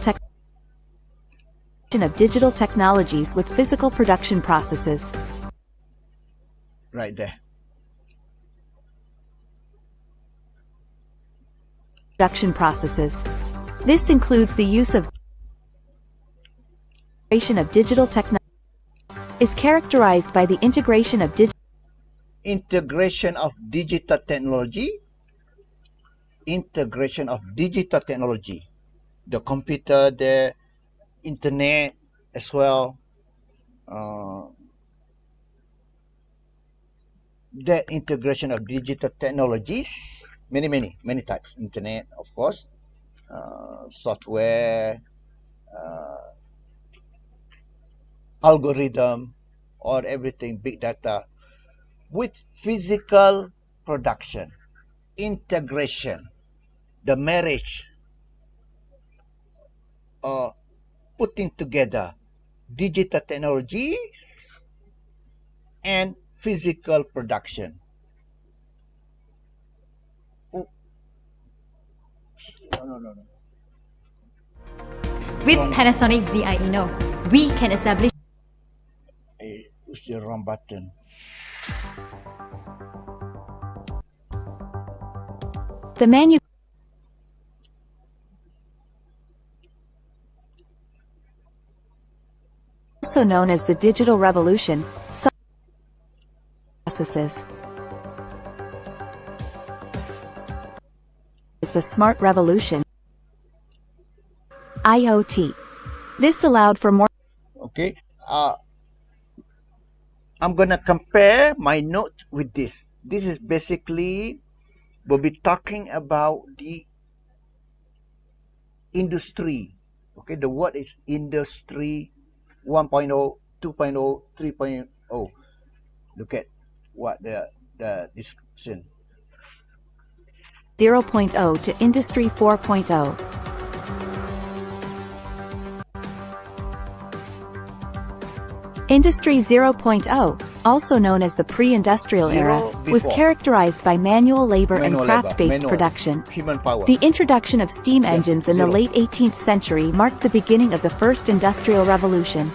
F: technologies with physical production processes.
A: Right there.
F: Production processes. This includes the use of digital technology is characterized by the integration of digital
A: technology, the computer, the internet as well, the integration of digital technologies, many types, internet of course, software, algorithm, or everything, big data, with physical production, integration, the marriage, or putting together digital technology and physical production. Oh. No.
G: With Panasonic ZI Inno, we can establish.
A: I pushed the wrong button.
F: The menu also known as the digital revolution processes is the smart revolution IoT. This allowed for more.
A: Okay, I'm gonna compare my note with this. This is basically, we'll be talking about the industry. Okay, the word is industry 1.0, 2.0, 3.0. Look at what the description.
F: 0.0 to Industry 4.0. Industry 0.0, also known as the pre-industrial era, was characterized by manual labor and craft-based production.
A: Human power.
F: The introduction of steam engines in the late 18th century marked the beginning of the first industrial revolution.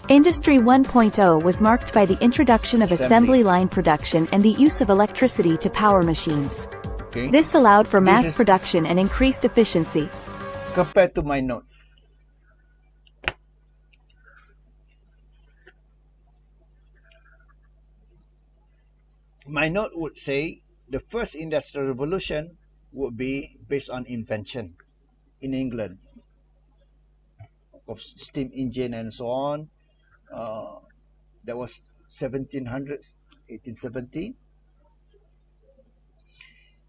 F: Industry 1.0 was marked by the introduction of assembly line production and the use of electricity to power machines.
A: Okay.
F: This allowed for mass production and increased efficiency.
A: Compared to my note. My note would say the first industrial revolution would be based on invention in England. of steam engine and so on. That was 1700s, 1870.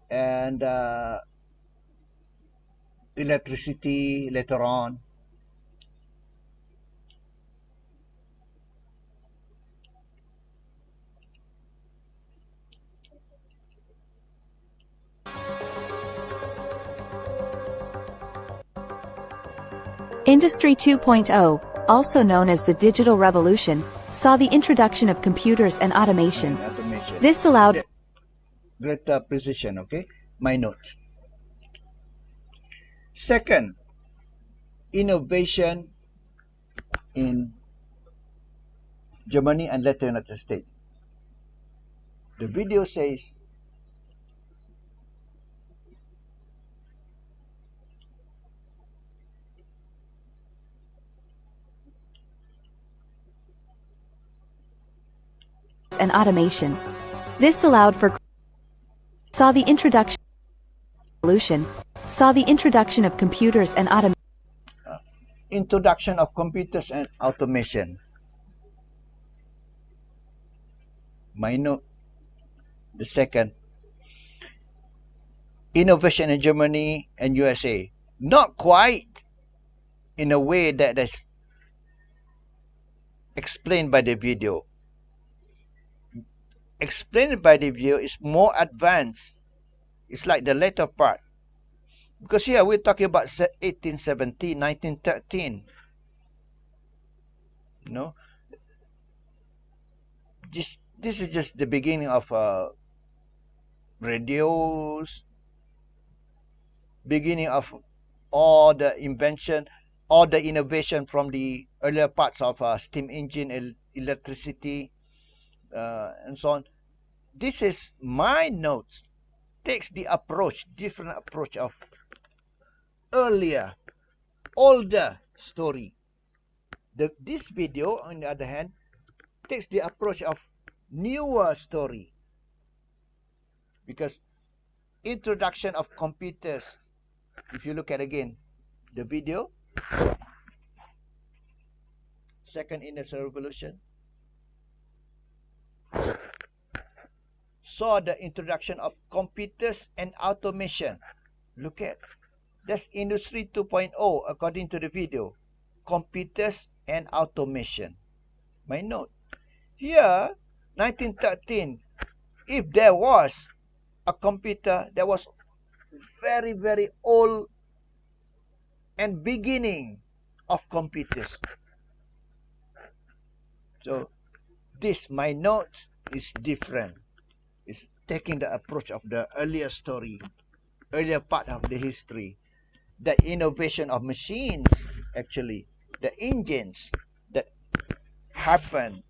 A: And electricity later on.
F: Industry 2.0, also known as the digital revolution, saw the introduction of computers and automation. This allowed
A: greater precision, okay? My note. Second, innovation in Germany and later United States. The video says
F: and automation. This allowed for saw the introduction of computers and automation.
A: Introduction of computers and automation. My note. The second, innovation in Germany and USA. Not quite in a way that is explained by the video. Explained by the video is more advanced. It's like the later part. Because here we're talking about 1817, 1913. You know, this is just the beginning of radios, beginning of all the invention, all the innovation from the earlier parts of steam engine, electricity, and so on. This is my notes. Takes the approach, different approach of earlier, older story. This video, on the other hand, takes the approach of newer story. Because introduction of computers, if you look at again the video, second industrial revolution, saw the introduction of computers and automation. Look at, that's industry 2.0 according to the video. Computers and automation. My note. Here, 1913, if there was a computer that was very, very old and beginning of computers. So, this, my note, is different. It's taking the approach of the earlier story, earlier part of the history. The innovation of machines, actually, the engines that happened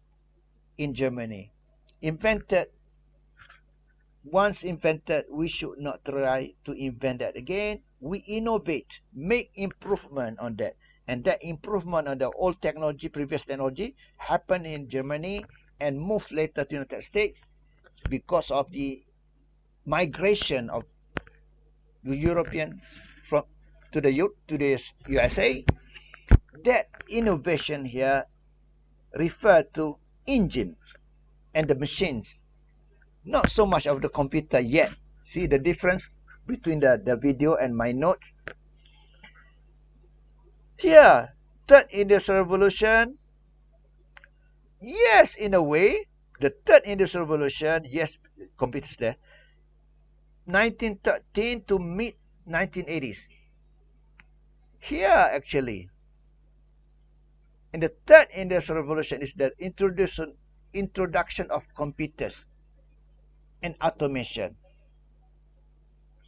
A: in Germany. Once invented, we should not try to invent that again. We innovate, make improvement on that. And that improvement on the old technology, previous technology, happened in Germany and moved later to the United States because of the migration of the European to the USA. That innovation here referred to engines and the machines, not so much of the computer yet. See the difference between the video and my notes? Here, third industrial revolution, yes, in a way, the third industrial revolution, yes, computers there, 1913 to mid-1980s. Here, actually, in the third industrial revolution is the introduction of computers and automation.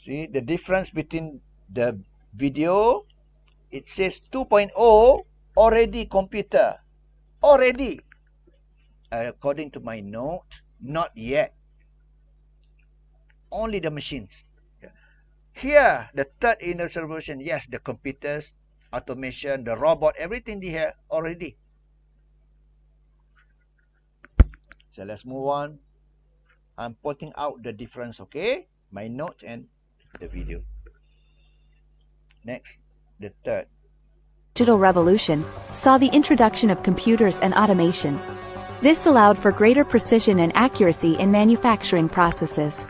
A: See the difference between the video? It says 2.0, already computer. Already. According to my note, not yet. Only the machines. Here, the third industrial revolution, yes, the computers, automation, the robot, everything here already. So let's move on. I'm pointing out the difference, okay? My notes and the video. Next, the third.
F: digital revolution saw the introduction of computers and automation. This allowed for greater precision and accuracy in manufacturing processes.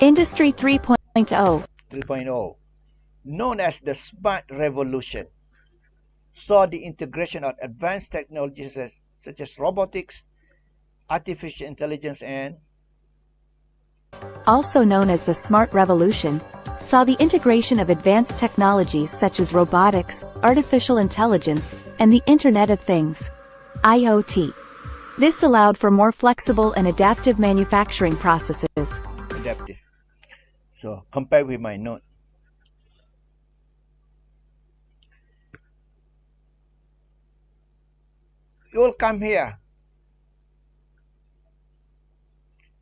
F: Industry 3.0.
A: 3.0, known as the Smart Revolution, saw the integration of advanced technologies such as robotics, artificial intelligence, and
F: also known as the Smart Revolution, saw the integration of advanced technologies such as robotics, artificial intelligence, and the Internet of Things, IoT. This allowed for more flexible and adaptive manufacturing processes.
A: Adaptive. So compare with my note. You will come here.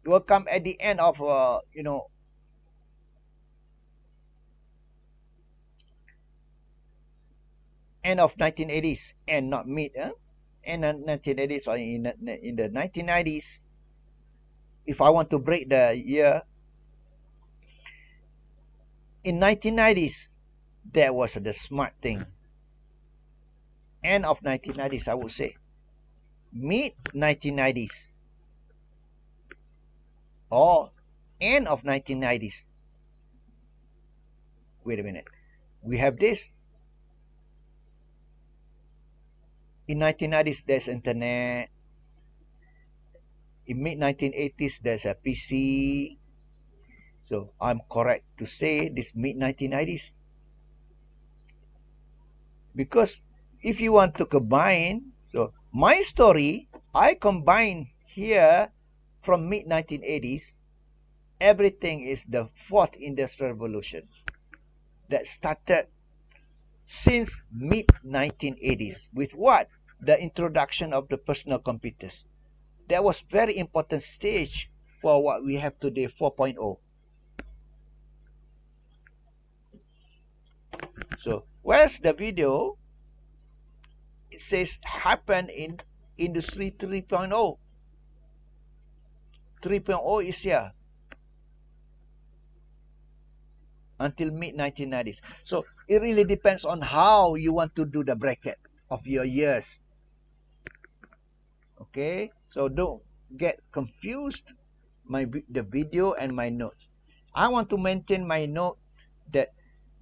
A: You will come at the end of end of 1980s, and not mid, end of 1980s or in the 1990s. If I want to break the year, in 1990s, there was the smart thing. End of 1990s, I would say. Mid 1990s or end of 1990s. Wait a minute. We have this. In 1990s, there's internet. In mid 1980s, there's a PC. So I'm correct to say this mid 1990s. Because if you want to combine, so my story, I combine here from mid 1980s. Everything is the fourth industrial revolution that started since mid 1980s with what? The introduction of the personal computers. That was very important stage for what we have today, 4.0. So where's the video? It says happened in industry 3.0. 3.0 is here until mid 1990s. So it really depends on how you want to do the bracket of your years. Okay, so don't get confused the video and my notes. I want to maintain my note that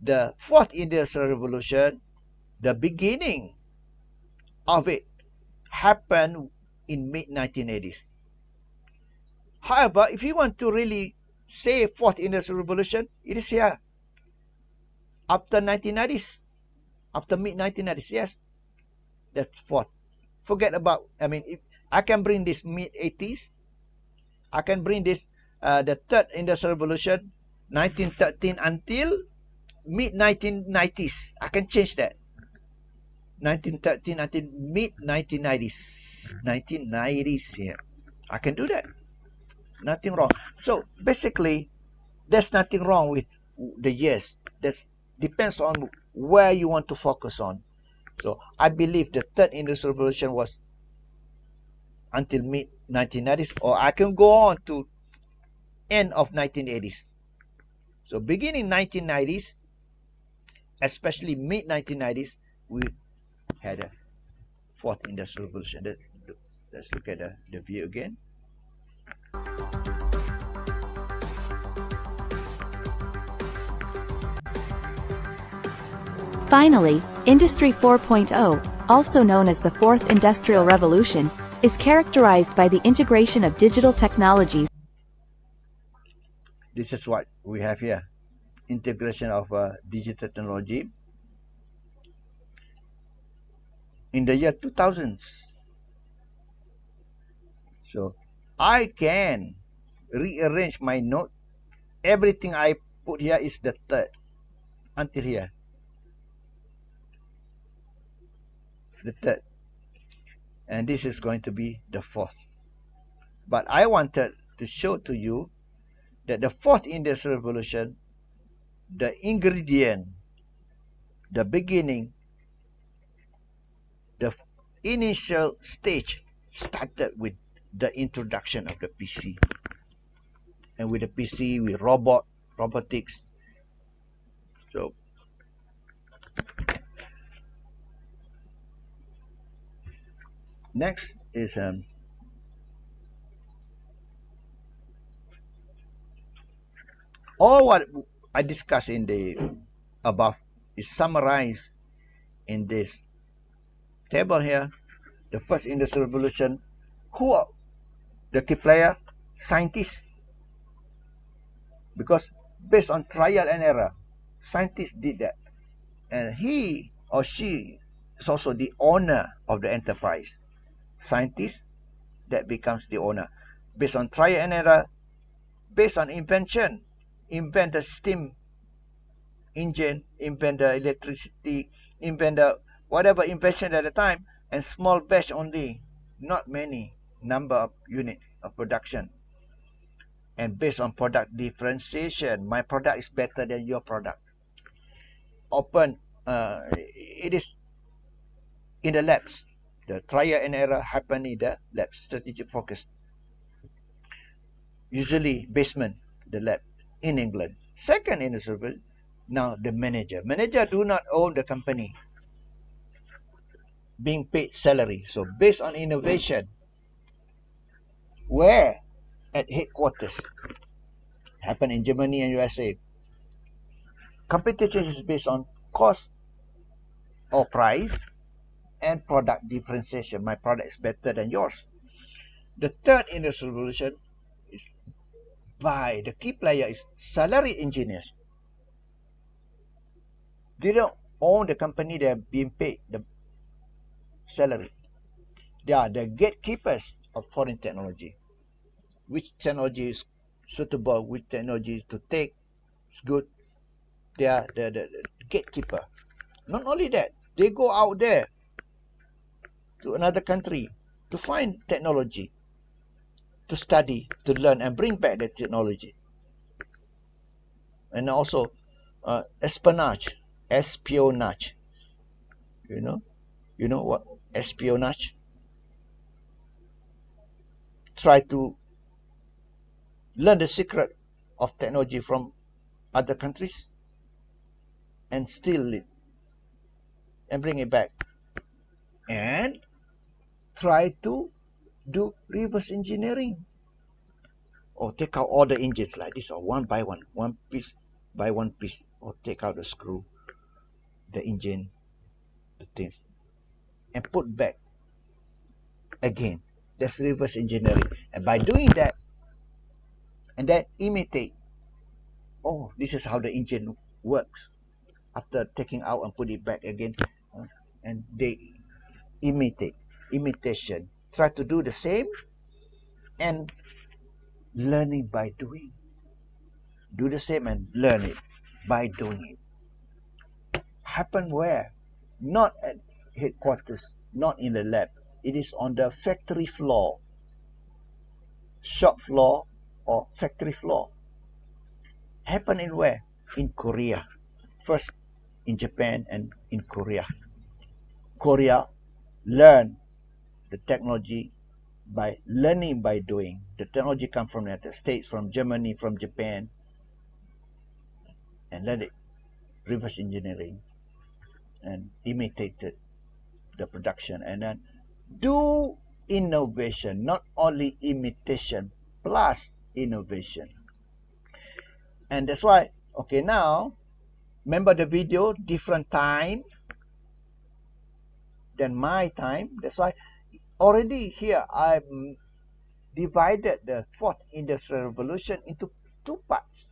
A: the fourth industrial revolution, the beginning of it happened in mid 1980s. However, if you want to really say fourth industrial revolution, it is here after 1990s, after mid 1990s. Yes, that's fourth. Forget about, if I can bring this mid 80s, I can bring this the third industrial revolution 1913 until mid 1990s. I can change that. 1913 until mid 1990s. 1990s here. I can do that. Nothing wrong. So basically, there's nothing wrong with the years. That depends on where you want to focus on. So I believe the third industrial revolution was until mid 1990s, or I can go on to end of 1980s. So beginning 1990s, especially mid 1990s, we had a fourth industrial revolution. Let's look at the view again.
F: Finally, Industry 4.0, also known as the Fourth Industrial Revolution, is characterized by the integration of digital technologies.
A: This is what we have here. Integration of digital technology. In the year 2000s. So I can rearrange my note. Everything I put here is the third until here. The third. And this is going to be the fourth. But I wanted to show to you that the fourth industrial revolution, the ingredient, the beginning, the initial stage started with the introduction of the PC. And with the PC, with robot, robotics. So next is all what I discussed in the above is summarized in this table here. The first industrial revolution. Who are the key player? Scientists. Because based on trial and error, scientists did that. And he or she is also the owner of the enterprise. Scientist that becomes the owner. Based on trial and error, based on invention, invent the steam engine, invent the electricity, invent the whatever invention at the time, and small batch only, not many number of units of production. And based on product differentiation, my product is better than your product. Open, it is in the labs. The trial and error happen in the lab, strategic focus. Usually basement, the lab in England. Second in the survey, now the manager. Manager do not own the company, being paid salary. So based on innovation, where at headquarters, happen in Germany and USA. Competition is based on cost or price and product differentiation. My product is better than yours. The third industrial revolution is by the key player is salary engineers. They don't own the company, they are being paid the salary. They are the gatekeepers of foreign technology. Which technology is suitable, which technology to take is good. They are the gatekeeper. Not only that, they go out there to another country to find technology, to study, to learn, and bring back the technology. And also espionage. You know what espionage? Try to learn the secret of technology from other countries and steal it and bring it back, and try to do reverse engineering, or take out all the engines like this, or one by one piece by one piece, or take out the screw, the engine, the things, and put back again. That's reverse engineering. And by doing that, and then imitate, oh, this is how the engine works, after taking out and put it back again, and they imitation, try to do the same, and learning by doing. Do the same and learn it by doing it. Happen where? Not at headquarters, not in the lab. It is on the factory floor, shop floor, or factory floor. Happen in where? In Korea. First in Japan and in Korea. Korea learn the technology by learning by doing. The technology comes from the United States, from Germany, from Japan, and let it reverse engineering and imitated the production, and then do innovation, not only imitation, plus innovation. And that's why, okay, now remember the video, different time than my time. That's why already here I've divided the fourth industrial revolution into two parts.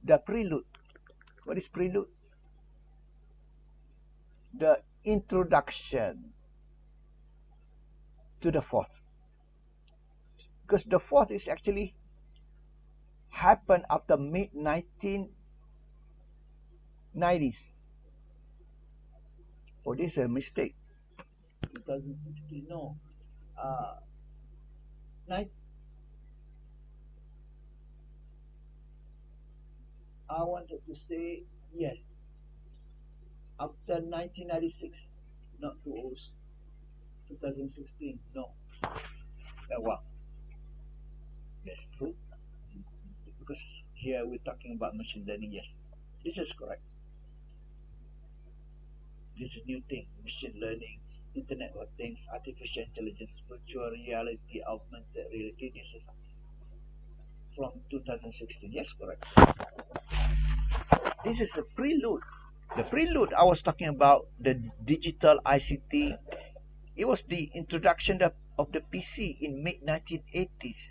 A: The prelude. What is prelude? The introduction to the fourth. Because the fourth is actually happened after mid-1990s. Oh, this is a mistake. 2016, no. I wanted to say yes. After 1996, not 2016, no. That one. That's true. Because Here we're talking about machine learning. Yes, this is correct. This is new thing: machine learning, Internet of Things, artificial intelligence, virtual reality, augmented reality. This is from 2016. Yes, correct. This is a prelude. The prelude I was talking about, the digital ICT. It was the introduction of the PC in mid 1980s,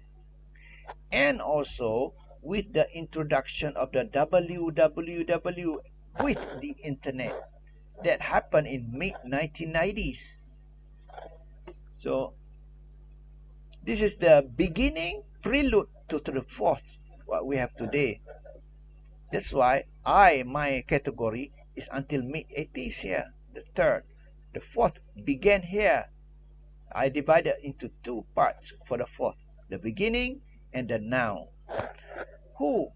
A: and also with the introduction of the WWW with the internet that happened in mid 1990s. So this is the beginning prelude to the fourth what we have today. That's why my category is until mid 80s here. The third, the fourth began here. I divided into two parts for the fourth: the beginning and the now. Who?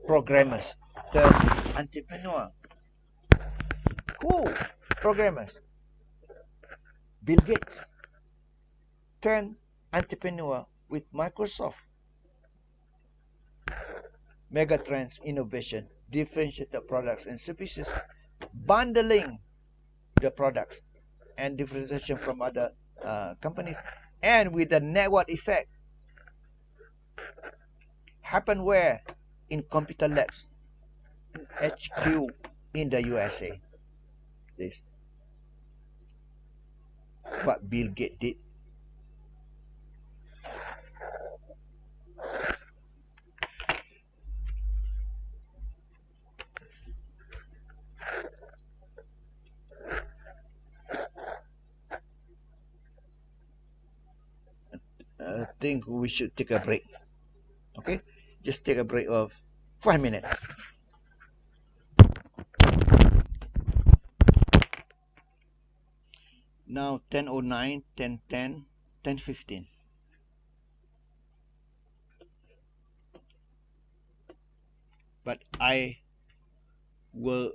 A: Programmers. Third, entrepreneur. Who? Programmers. Bill Gates turned entrepreneur with Microsoft. Megatrends, innovation, differentiated products and services, bundling the products and differentiation from other companies, and with the network effect. Happen where? In computer labs, in HQ in the USA. This what Bill Gates did. I think we should take a break. Okay, just take a break of 5 minutes. Now 10:09, 10:10, 10:15. But I will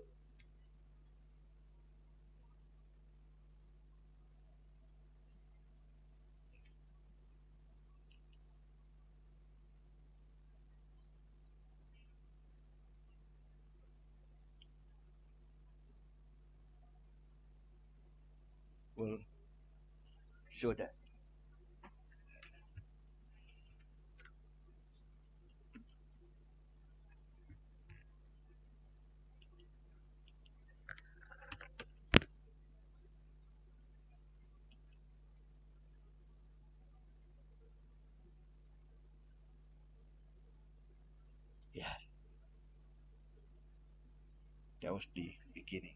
A: show that. Yeah, that was the beginning.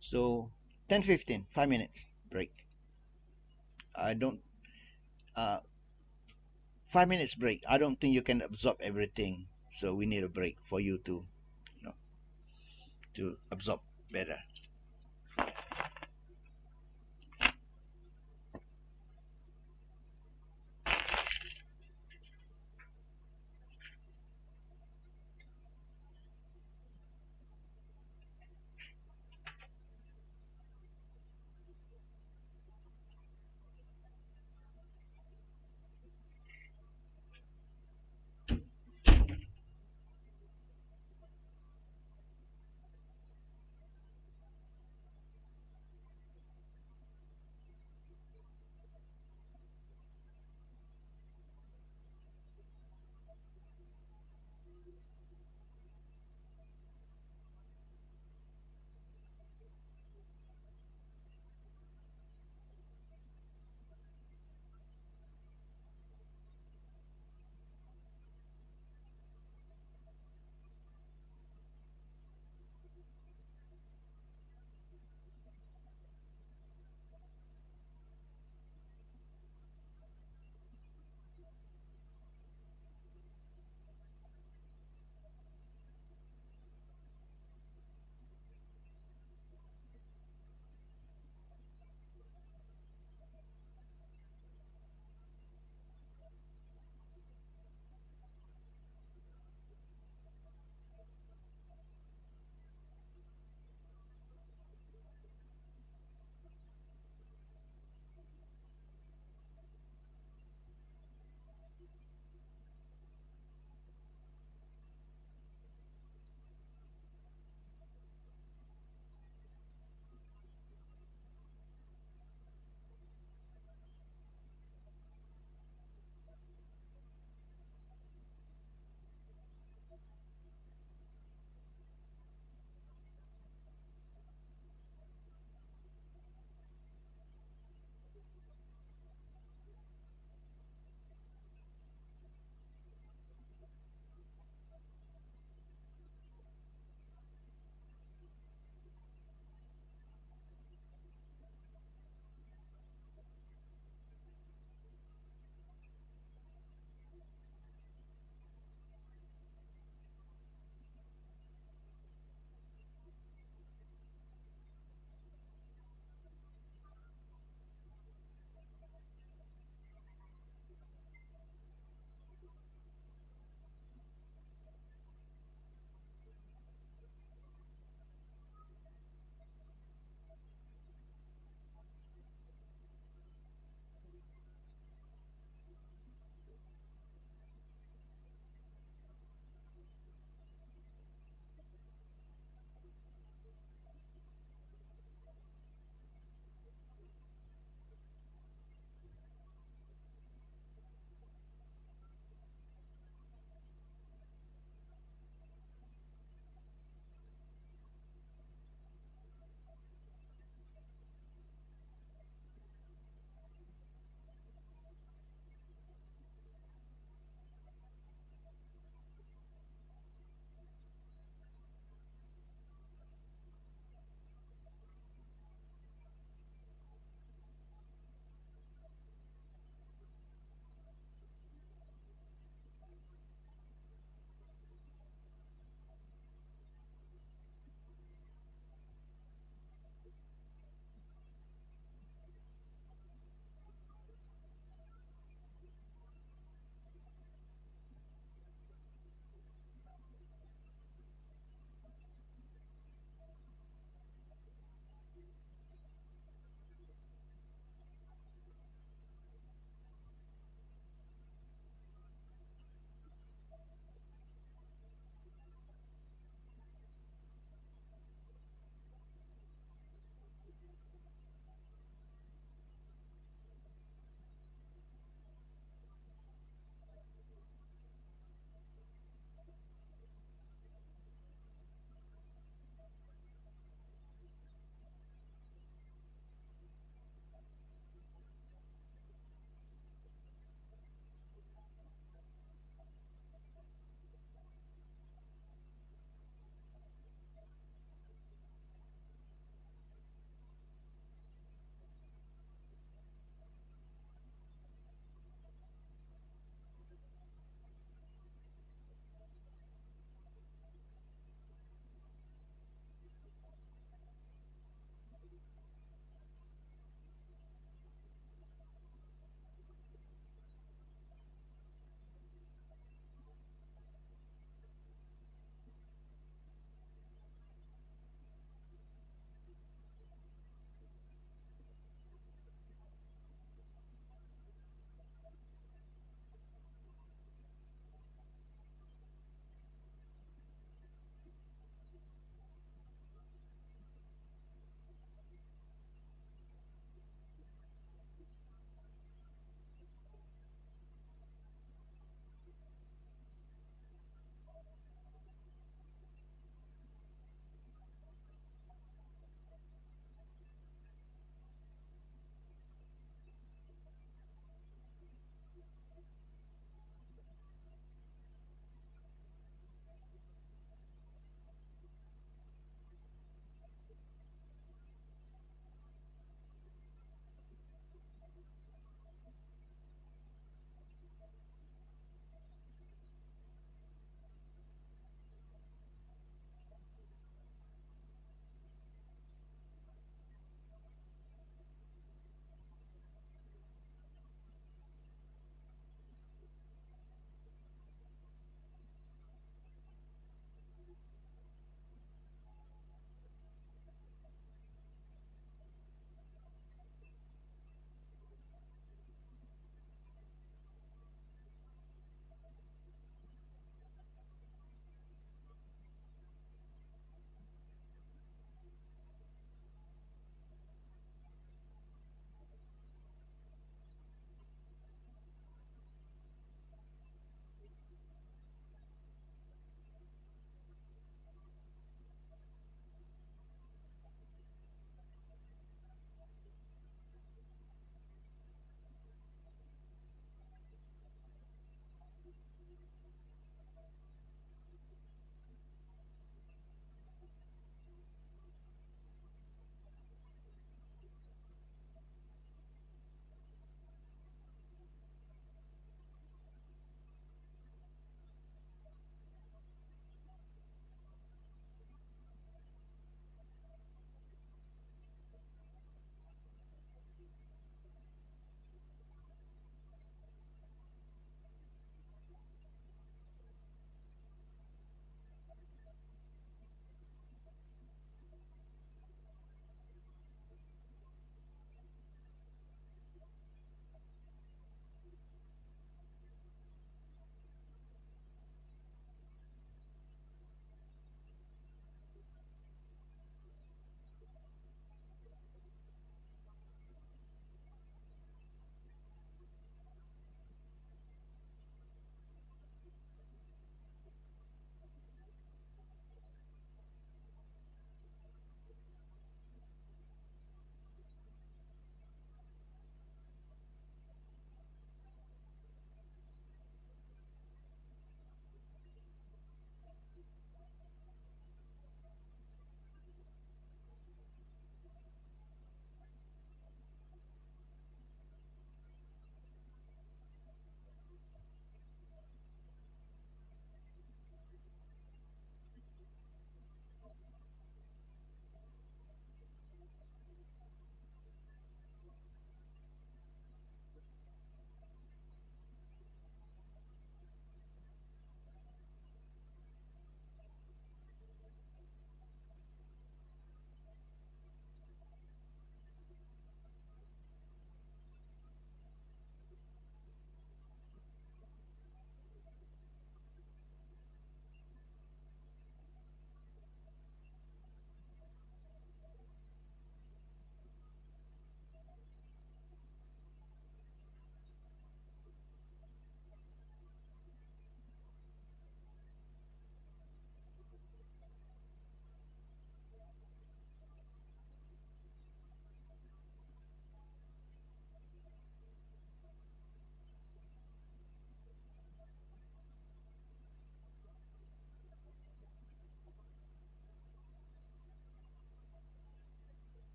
A: So 10:15, 5 minutes break. I don't 5 minutes break. I don't think you can absorb everything. So we need a break for you to to absorb better.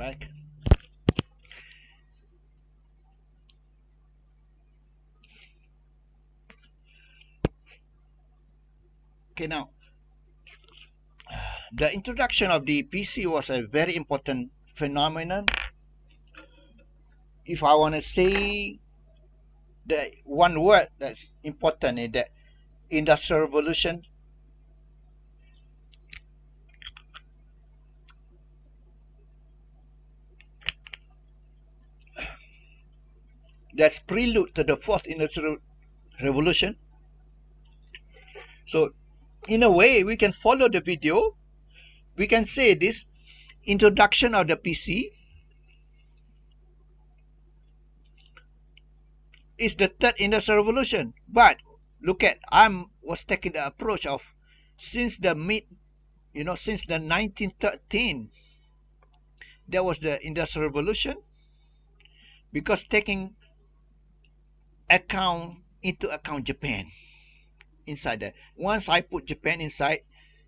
A: back. Okay, now the introduction of the PC was a very important phenomenon. If I want to say the one word that's important is the Industrial Revolution. That's prelude to the fourth Industrial Revolution. So in a way, we can follow the video. We can say this introduction of the PC is the third Industrial Revolution. But look at, was taking the approach of since the 1913, there was the Industrial Revolution, because taking into account Japan inside that. Once I put Japan inside,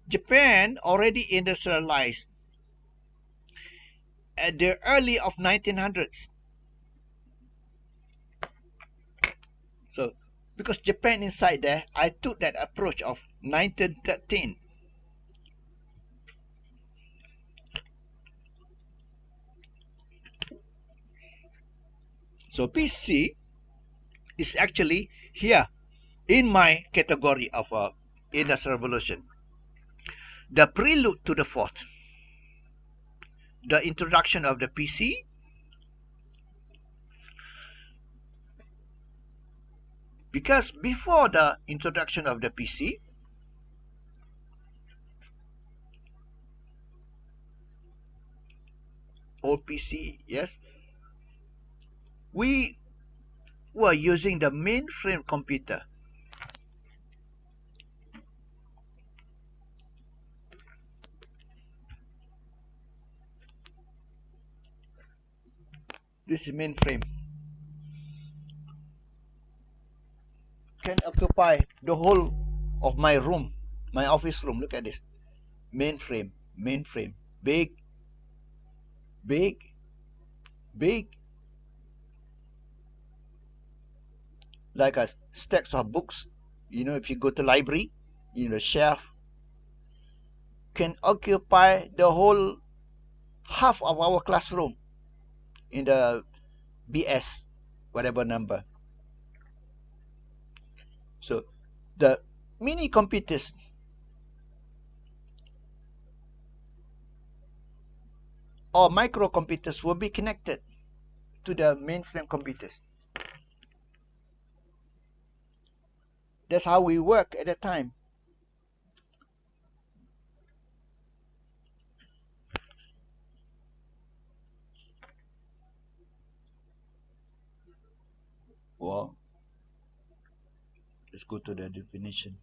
A: Japan already industrialized at the early of 1900s. So because Japan inside there, I took that approach of 1913. So PC is actually here in my category of Industrial Revolution. The prelude to the fourth, the introduction of the PC, because before the introduction of the PC, or PC, yes, we were using the mainframe computer. This is mainframe. Can occupy the whole of my room, my office room. Look at this. Mainframe. Big. Like a stacks of books. If you go to library, the shelf can occupy the whole half of our classroom in the BS, whatever number. So the mini computers or microcomputers will be connected to the mainframe computers. That's how we work at the time. Well, let's go to the definition.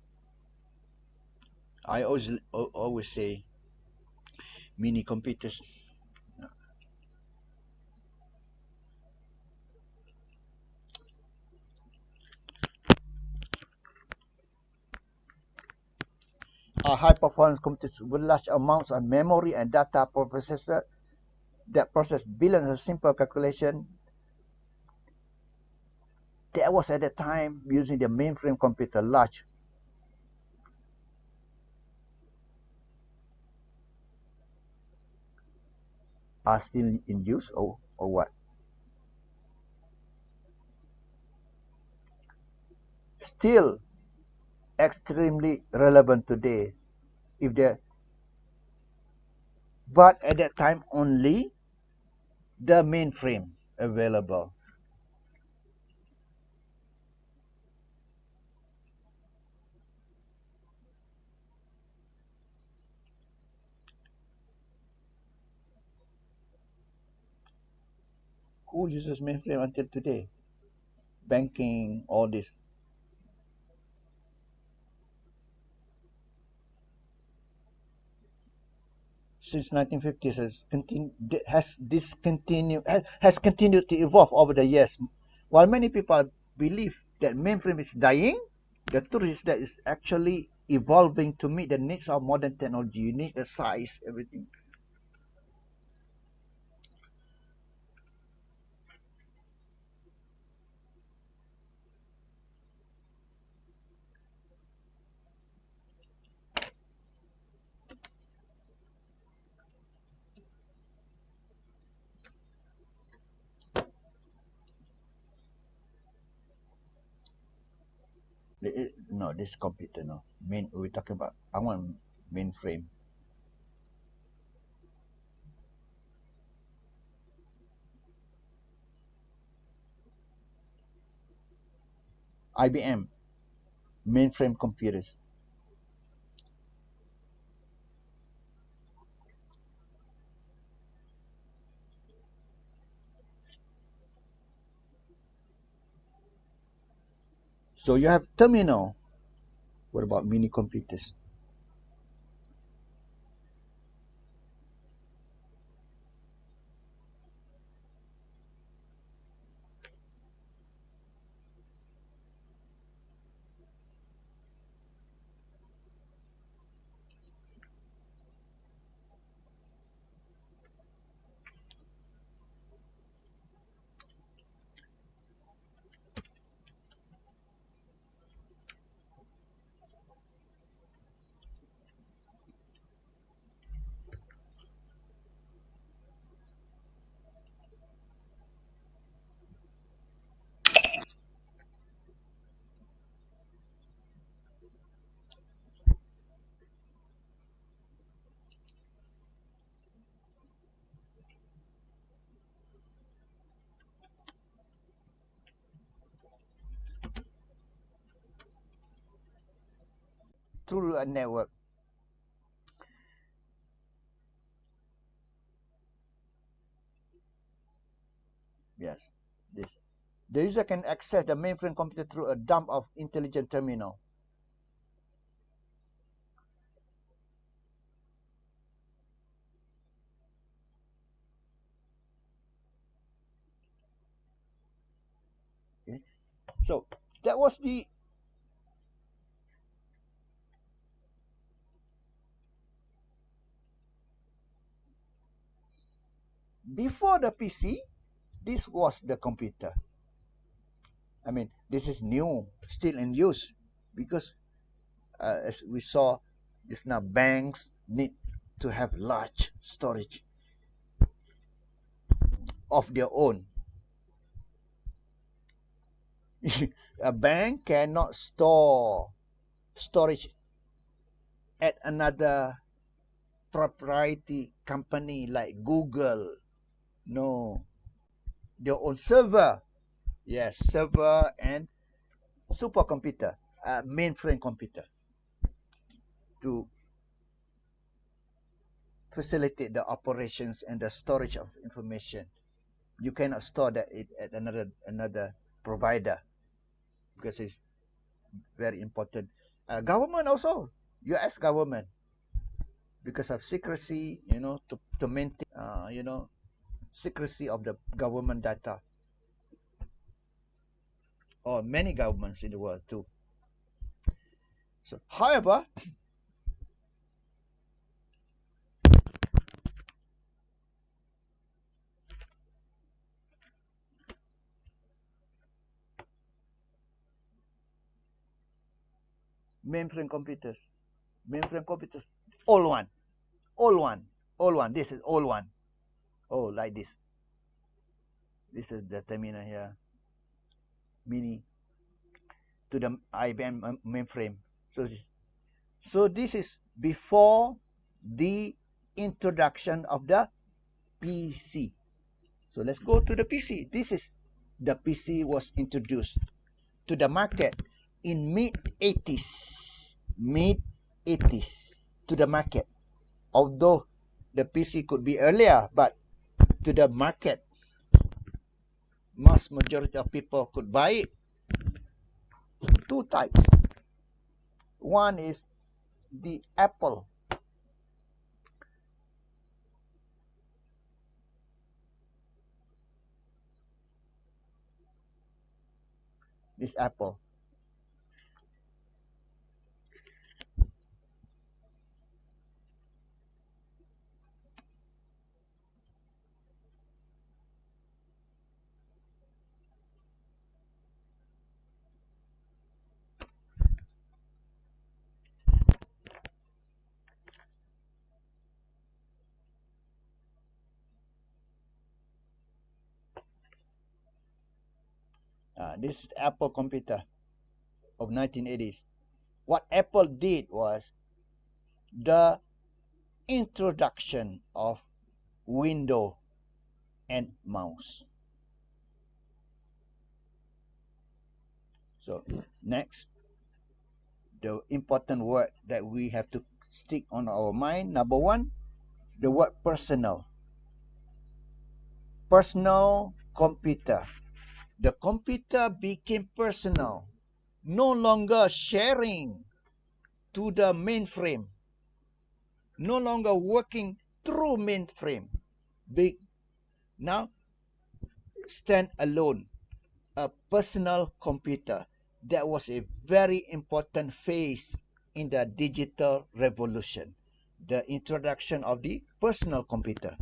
A: I always say mini computers. Are high performance computers with large amounts of memory and data processor that process billions of simple calculations. That was at the time using the mainframe computer. Large are still in use, or what? Still extremely relevant today. But at that time only the mainframe available. Who uses mainframe until today? Banking, all this. Since 1950s has continued to evolve over the years. While many people believe that mainframe is dying, the truth is that it's actually evolving to meet the needs of modern technology. You need the size, everything. No, this computer, no. We're talking about, I want mainframe. IBM, mainframe computers. So you have terminal. What about mini computers? Through a network. Yes, this. The user can access the mainframe computer through a dump of intelligent terminal. Okay. So that was the before the PC. This was the computer. I mean, this is new, still in use, because as we saw, just now banks need to have large storage of their own. A bank cannot store storage at another proprietary company like Google. No, their own server. Yes, server and supercomputer, mainframe computer, to facilitate the operations and the storage of information. You cannot store that at another provider, because it's very important. Government also, U.S. government, because of secrecy, to maintain, secrecy of the government data, or many governments in the world too. So, however, mainframe computers, all one, all one, all one. This is all one. Oh, like this. This is the terminal here, mini, to the IBM mainframe. So this is before the introduction of the PC. So let's go to the PC. This is the PC was introduced to the market in mid 80s to the market. Although the PC could be earlier, but to the market, mass majority of people could buy it. Two types. One is the Apple. This Apple. This is Apple computer. of 1980s, what Apple did was the introduction of window and mouse. So next, the important word that we have to stick on our mind. Number one, the word personal. Personal computer. The computer became personal, no longer sharing to the mainframe, no longer working through mainframe. Now stand alone, a personal computer. That was a very important phase in the digital revolution, the introduction of the personal computer.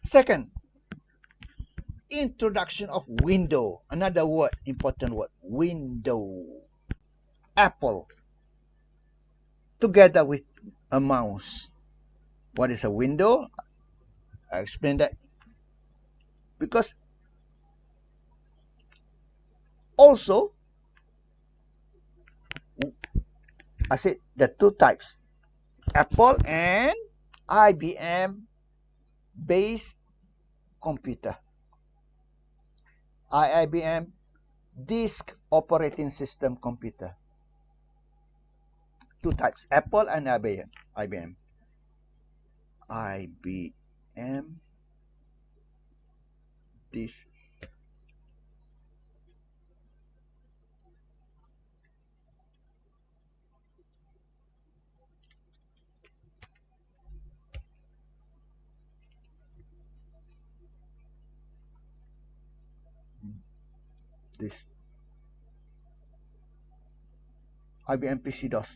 A: Second, introduction of window. Another word, important word, window. Apple, together with a mouse. What is a window? I explained that. Because also, I said the two types, Apple and IBM based computer. IBM disk operating system computer. Two types, Apple and IBM. IBM disk. This IBM PC DOS.